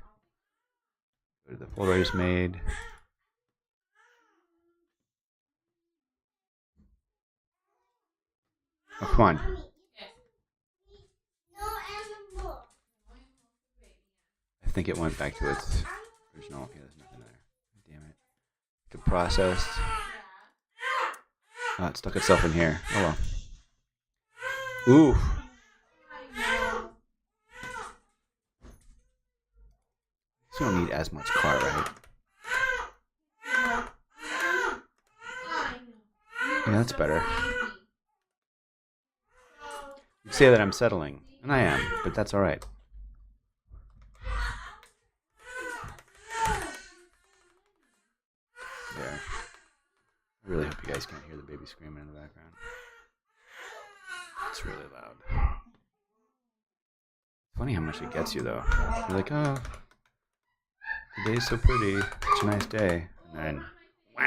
Go to the folder I just made. Oh, come on. I think it went back to its original. Okay, there's nothing there. Damn it. To process. Oh, it stuck itself in here. Oh well. Ooh. You don't need as much car, right? Yeah, that's better. You say that I'm settling, and I am, but that's alright. There. I really hope you guys can't hear the baby screaming in the background. It's really loud. It's funny how much it gets you, though. You're like, oh, the day's so pretty. Such a nice day. And then, wah.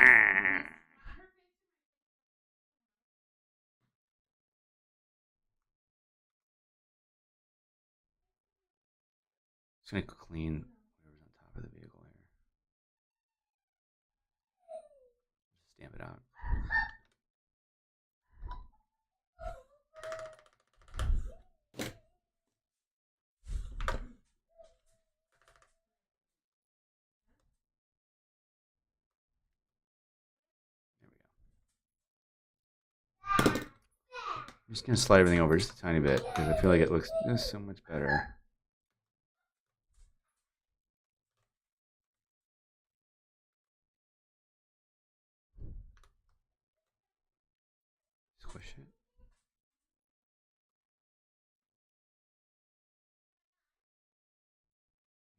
Just gonna clean whatever's on top of the vehicle here. Just stamp it out. I'm just going to slide everything over just a tiny bit because I feel like it looks so much better. Squish it.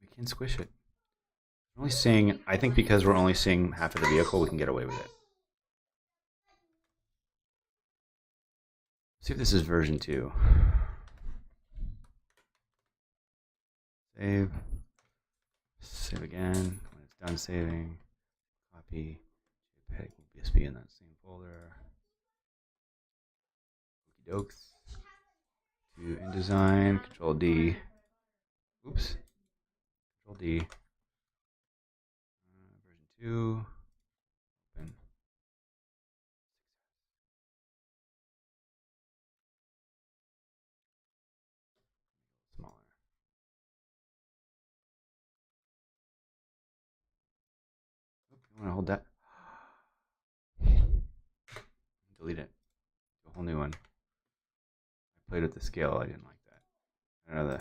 We can squish it. We're only seeing, I think because we're only seeing half of the vehicle, we can get away with it. See if this is version 2. Save. Save again. When it's done saving, copy. JPEG will just be in that same folder. Okie dokes. To InDesign, Control D. Oops. Control D. Version 2. Open. Smaller. Oops, I want to hold that. Delete it. Do a whole new one. I played with the scale. I didn't like that. I know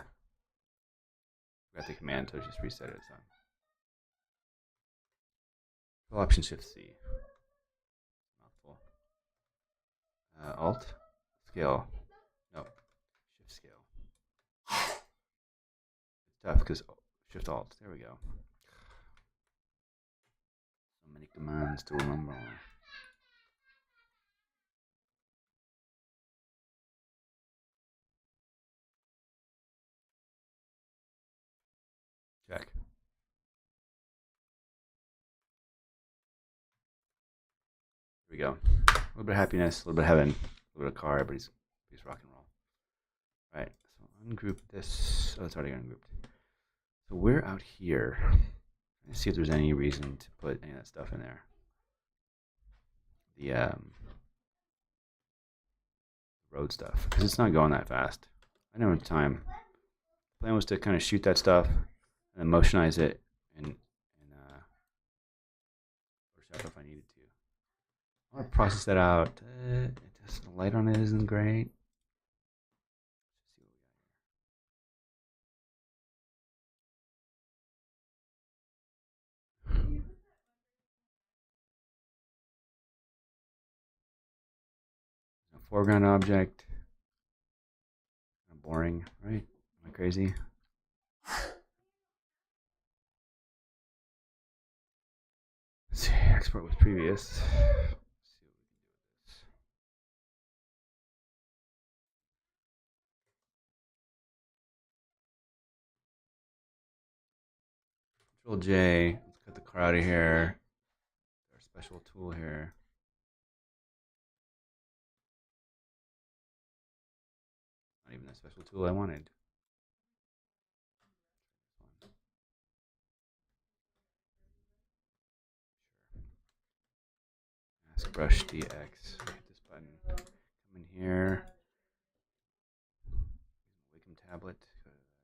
got the command to just reset it. So. Control Option Shift C. Mouthful. Alt. Scale. No. Shift scale. It's tough because Shift Alt. There we go. So many commands to remember. Check. Here we go. A little bit of happiness, a little bit of heaven, a little bit of car, but he's rock and roll. Right. So ungroup this. Oh, it's already ungrouped. So we're out here. Let's see if there's any reason to put any of that stuff in there. The road stuff, because it's not going that fast. I know in time. The plan was to kind of shoot that stuff and then motionize it and Photoshop if I needed to. I want to process that out. The light on it isn't great. foreground object. Kind of boring, right? Am I crazy? Let's see, export with previous. Let's see what we can do with this. Control J. Let's cut the car out of here. Our special tool here. Not even the special tool I wanted. Mask brush DX. Hit this button. Come in here. Wacom tablet.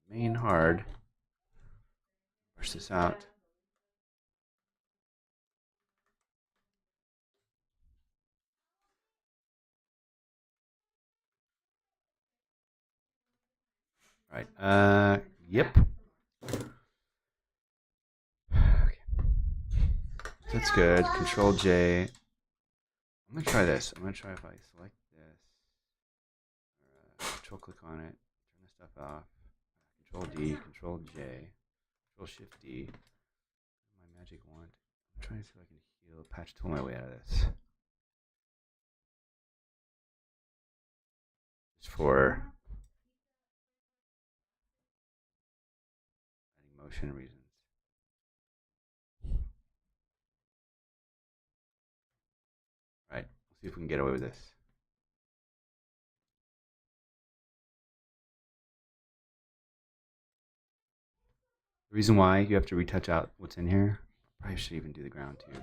Main hard. Brush this out. Right. Yep. Okay. That's good. Control J. I'm gonna try this. I'm gonna try if I select this. Control click on it. Turn this stuff off. Control D. Control J. Control Shift D. My magic wand. I'm trying to see if I can heal. Patch tool my way out of this. Just for adding motion reasons. Right. Let's see if we can get away with this. The reason why you have to retouch out what's in here, probably should even do the ground too,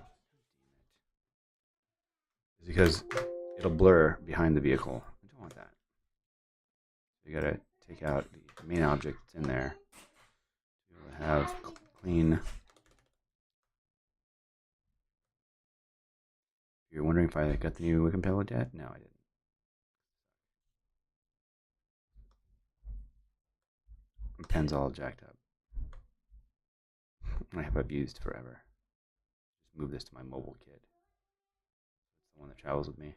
is because it'll blur behind the vehicle. I don't want that. You gotta take out the main object that's in there. To have clean. You're wondering if I got the new Wacom tablet yet? No, I didn't. My pen's all jacked up. I have abused forever. Just move this to my mobile kit. It's the one that travels with me.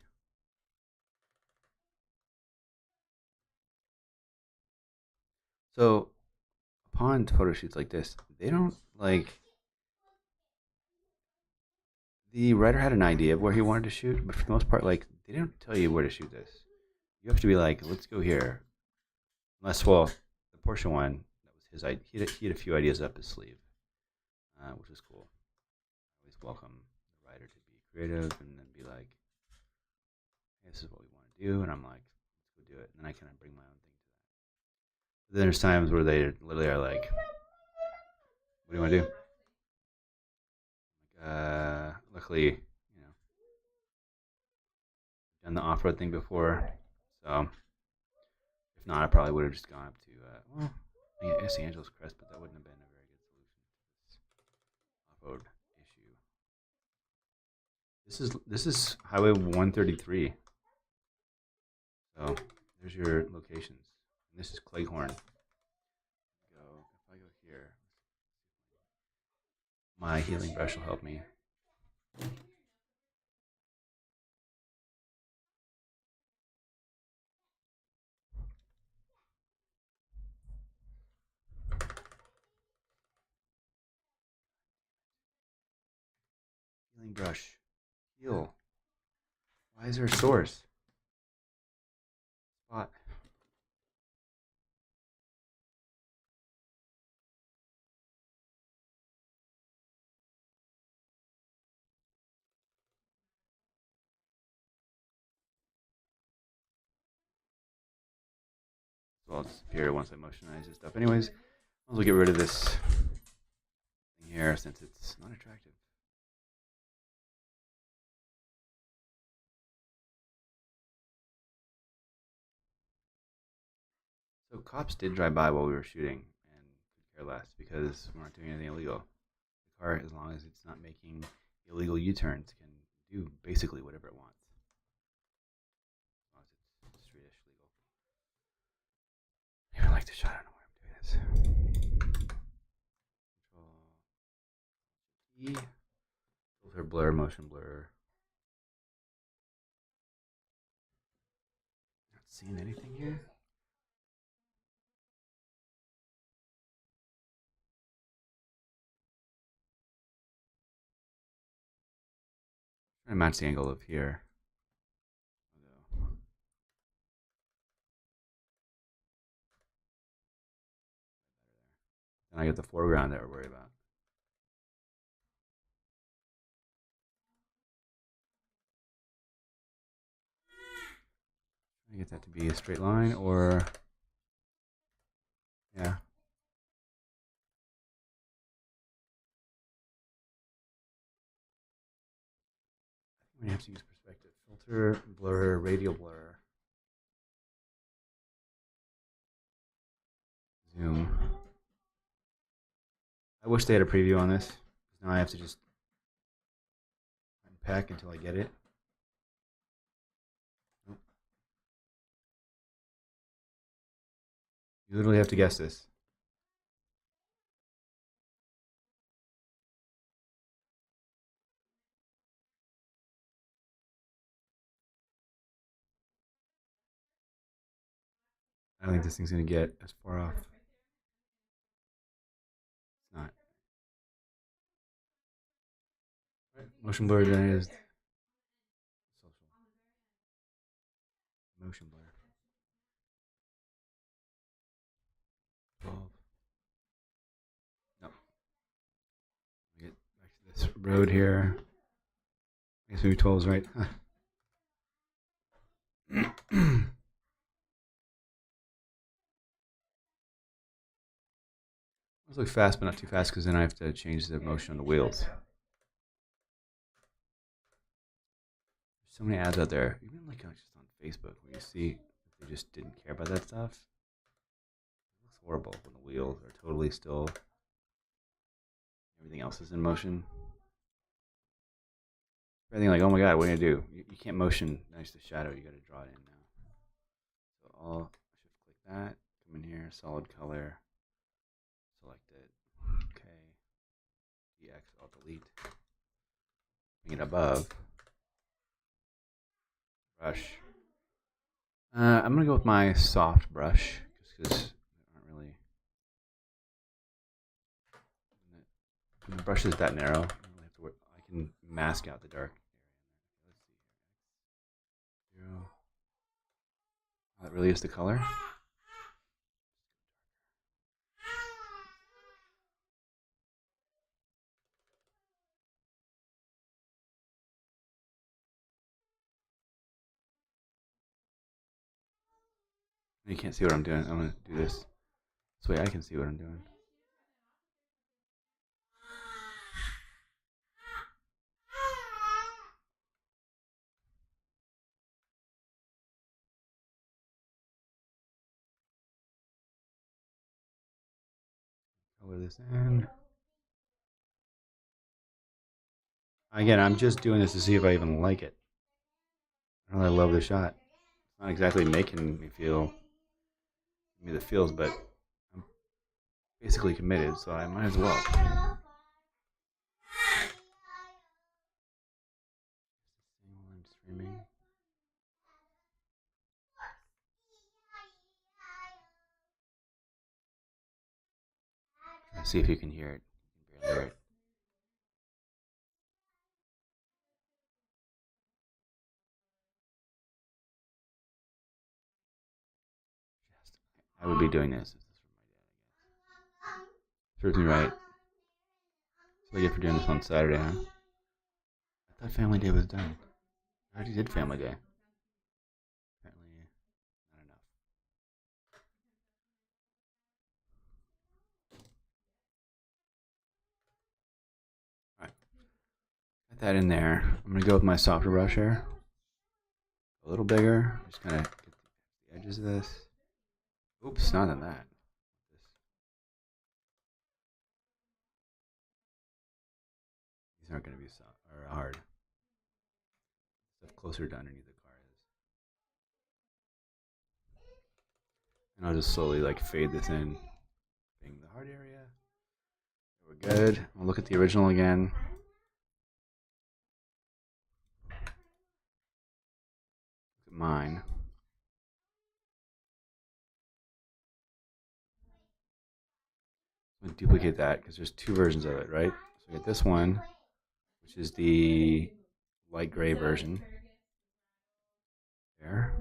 So, upon photo shoots like this, they don't like. The writer had an idea of where he wanted to shoot, but for the most part, like they didn't tell you where to shoot this. You have to be like, let's go here. Unless, well, the Porsche one, that was his idea. He had a few ideas up his sleeve, which was cool. I always welcome the writer to be creative and then be like, hey, this is what we want to do, and I'm like, let's go do it. And then I kind of bring my own thing to that. But then there's times where they literally are like, what do you want to do? Like, luckily, you know, done the off-road thing before, so if not, I probably would have just gone up to well, I guess the Angeles Crest, but that wouldn't have been a very good solution to this off-road issue. This is Highway 133. So there's your locations. And this is Cleghorn. If I go here, my healing brush will help me. Healing brush. Heal. Why is there a source? Spot. So I'll disappear once I motionize this stuff. Anyways, I'll get rid of this thing here since it's not attractive. So cops did drive by while we were shooting and could care less because we weren't doing anything illegal. The car, as long as it's not making illegal U-turns, can do basically whatever it wants. As long as it's streetish legal. I even like the shot. I don't know why I'm doing this. Control E. Filter blur, motion blur. seeing anything here? Trying to match the angle of here. And I get the foreground that we're worried about. I get that to be a straight line, or yeah. We have to use perspective filter, blur, radial blur, zoom. I wish they had a preview on this. Now I have to just unpack until I get it. Nope. You literally have to guess this. I don't think this thing's gonna get as far off. It's not. Motion blur then is social. Motion blur. 12. No. Get back to this road here. I guess maybe 12 is right. Huh. This looks fast, but not too fast, because then I have to change the motion on the wheels. There's so many ads out there, even like just on Facebook, where you see they just didn't care about that stuff. It looks horrible when the wheels are totally still. Everything else is in motion. Everything like, oh my god, what are you gonna do? You can't motion next to shadow. You got to draw it in now. So I'll shift click that. Come in here, solid color. Select it. Okay. DX. I'll delete. Bring it above. Brush. I'm gonna go with my soft brush, just because they aren't really. When the brush is that narrow, I don't really have to work. I can mask out the dark area. Let's see. 0. Oh, that really is the color. You can't see what I'm doing. I'm gonna do this. This way I can see what I'm doing. Color this in. Again, I'm just doing this to see if I even like it. I really love the shot. It's not exactly making me feel the feels, but I'm basically committed, so I might as well. Streaming. Let's see if you can hear it. You can barely hear it. I would be doing this. Serves me right. So I get for doing this on Saturday, huh? I thought Family Day was done. I already did Family Day. Apparently, not enough. Alright. Got that in there. I'm going to go with my softer brush here. A little bigger. Just kind of get the edges of this. Oops, not on that. These aren't going to be soft or hard. Stuff closer to underneath the car is. And I'll just slowly like fade this in. Being the hard area. We're good. We'll look at the original again. Look at mine. I'm going to duplicate that because there's two versions of it, right? So we get this one, which is the light gray version. There.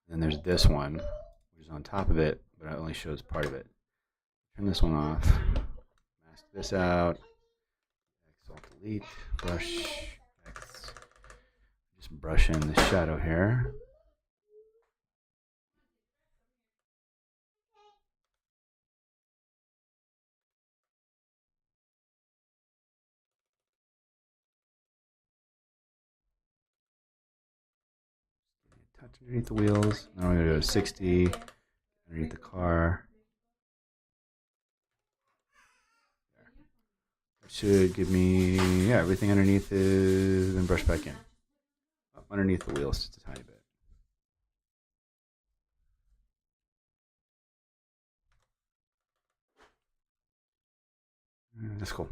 And then there's this one, which is on top of it, but it only shows part of it. Turn this one off. Mask this out. X, Alt, Delete. Brush. X. Just brush in the shadow here. Touch underneath the wheels. Now we're going to go to 60 underneath the car. That should give me, yeah, everything underneath is, then brush back in. Up underneath the wheels just a tiny bit. That's cool.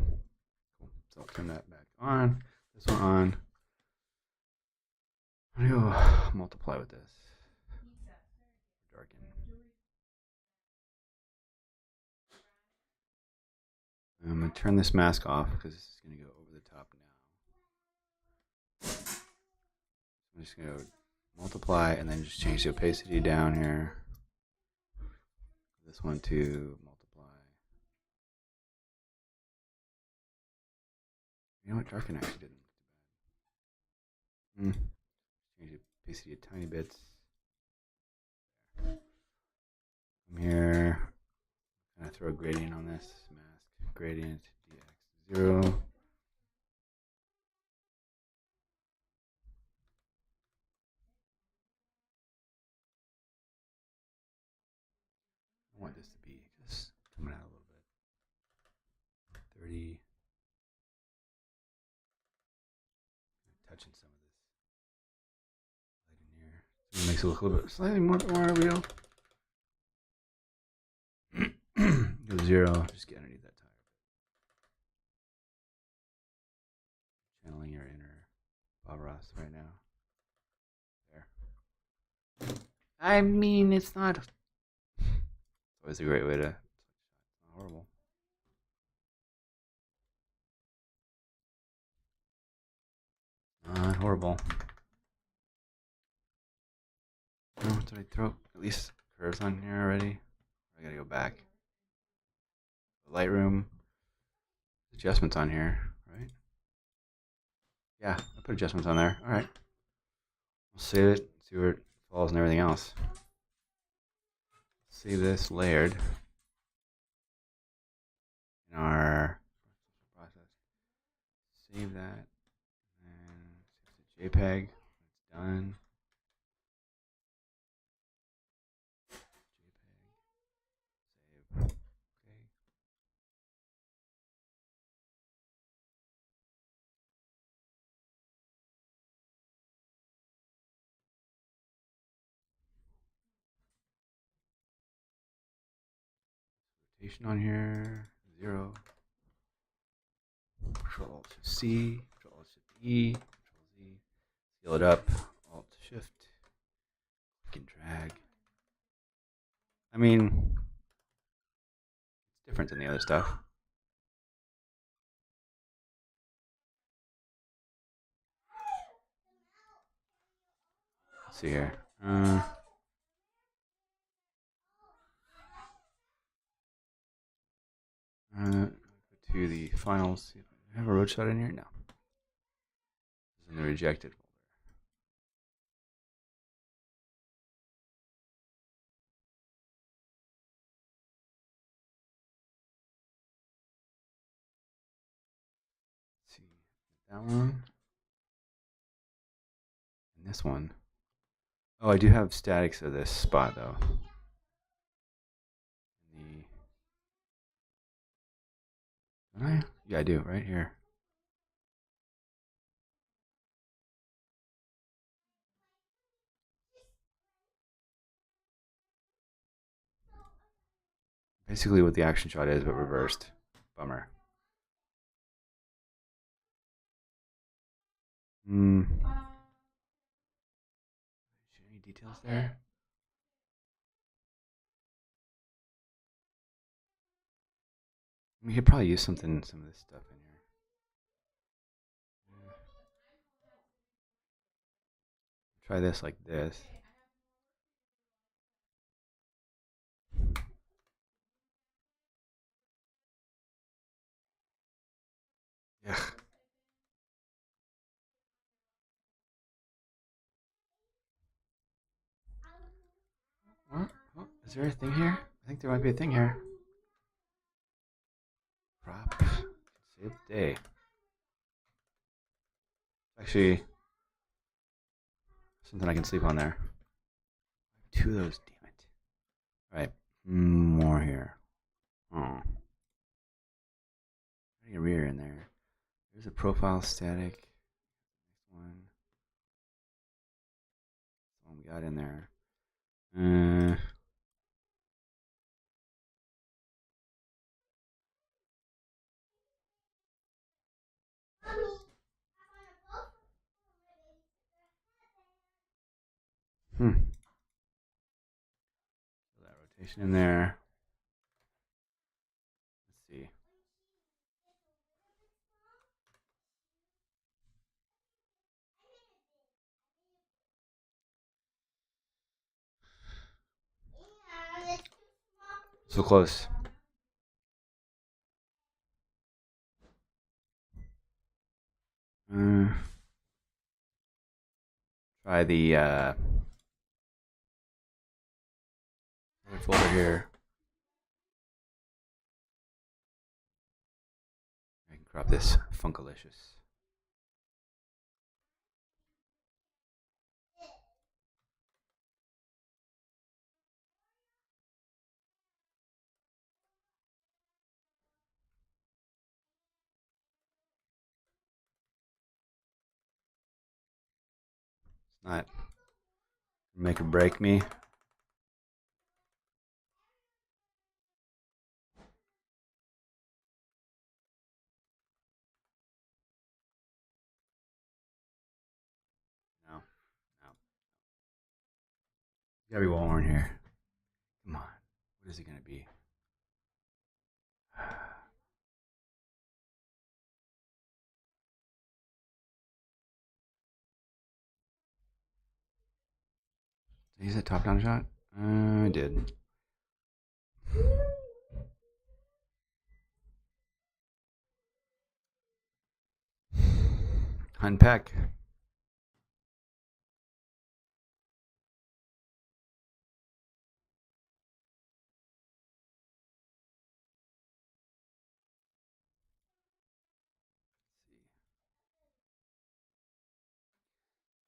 Cool. So I'll turn that back on. This one on. I'm going to go multiply with this. Darken. I'm going to turn this mask off because this is going to go over the top now. I'm just going to multiply and then just change the opacity down here. This one to multiply. You know what? Darken actually didn't look too bad. Change the opacity a tiny bit. From here, I'm going to throw a gradient on this. Mask gradient dx0. I want this to be just coming out a little bit. 30. Touching some of this light in here. So it makes it look a little bit slightly more real. Go 0. Just get underneath that tire. Channeling your inner Bob Ross right now. There. I mean, it's not. It's always a great way to. It's not horrible. Not horrible. Oh, did I throw at least curves on here already? I gotta go back. Lightroom adjustments on here, right? Yeah, I put adjustments on there. All right. We'll save it, see where it falls and everything else. Save this layered in our process. Save that and save the JPEG. It's done. JPEG. Save. Okay. Rotation on here. 0. Control Alt Shift C. Control Alt Shift E. Control Z. Scale it up. Alt Shift. Click and drag. I mean, it's different than the other stuff. Let's see here. Go to the finals. Do I have a road shot in here? No. It's in the rejected folder. Let's see. That one. And this one. Oh, I do have statics of this spot though. Don't I? Yeah, I do. Right here. Basically what the action shot is, but reversed. Bummer. Any details there? We could probably use some of this stuff in here. Try this like this. Yeah. Oh, is there a thing here? I think there might be a thing here. Prop. Save the day. Actually, something I can sleep on there. Two of those, damn it. Alright, more here. Oh. Getting a rear in there. There's a profile static. Next one. That's the one we got in there. Hmm. So that rotation in there. Let's see. So close. Try the other folder here. I can crop this Funkalicious. It's not make or break me. No, no. You gotta be well worn here. Come on. What is it gonna be? Did I use that top-down shot? I did. Unpack.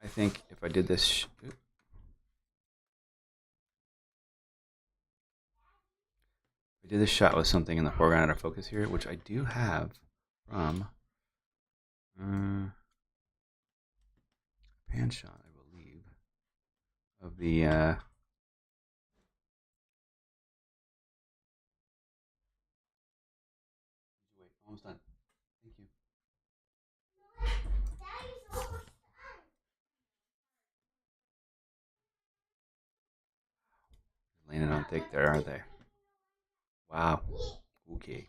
I think if I did this, if I did this shot with something in the foreground out of focus here, which I do have from pan shot, I believe, of the wait, almost done. Thank you. Landing on thick there, aren't they? Wow. Okay.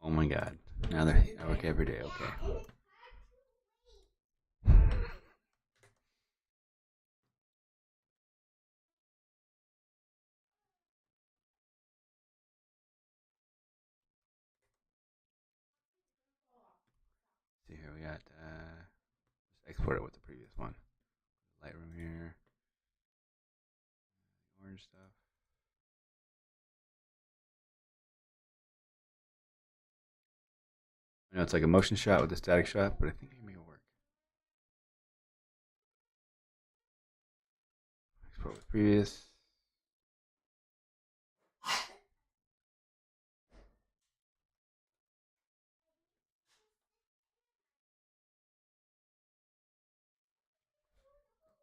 Oh my god. Now I work every day, okay. See here we got just export it with the previous one. Lightroom here. Orange stuff. I know it's like a motion shot with a static shot, but I think it may work. Export with previous.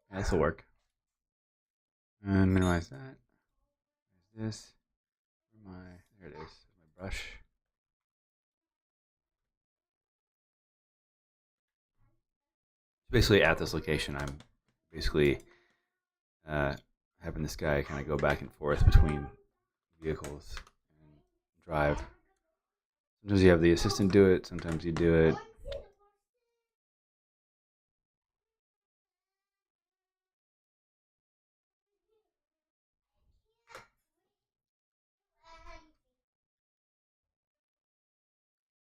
Yeah, this will work. And minimize that. There's this. There it is. My brush. Basically, at this location, I'm basically have having this guy kind of go back and forth between vehicles and drive. Sometimes you have the assistant do it, sometimes you do it.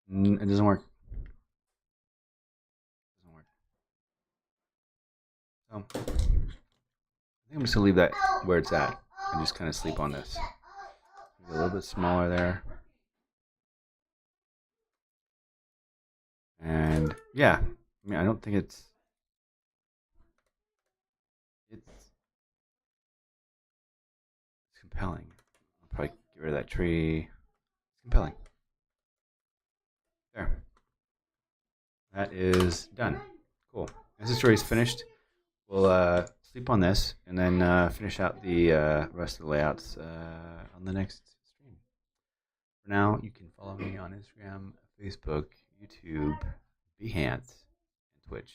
It doesn't work. It doesn't work. So I think I'm just gonna leave that where it's at and just kind of sleep on this. Maybe a little bit smaller there. And yeah, I mean, I don't think it's compelling. I'll probably get rid of that tree. It's compelling. There. That is done. Cool. As the story's finished, we'll sleep on this and then finish out the rest of the layouts on the next stream. For now, you can follow me on Instagram, Facebook, YouTube, Behance, and Twitch.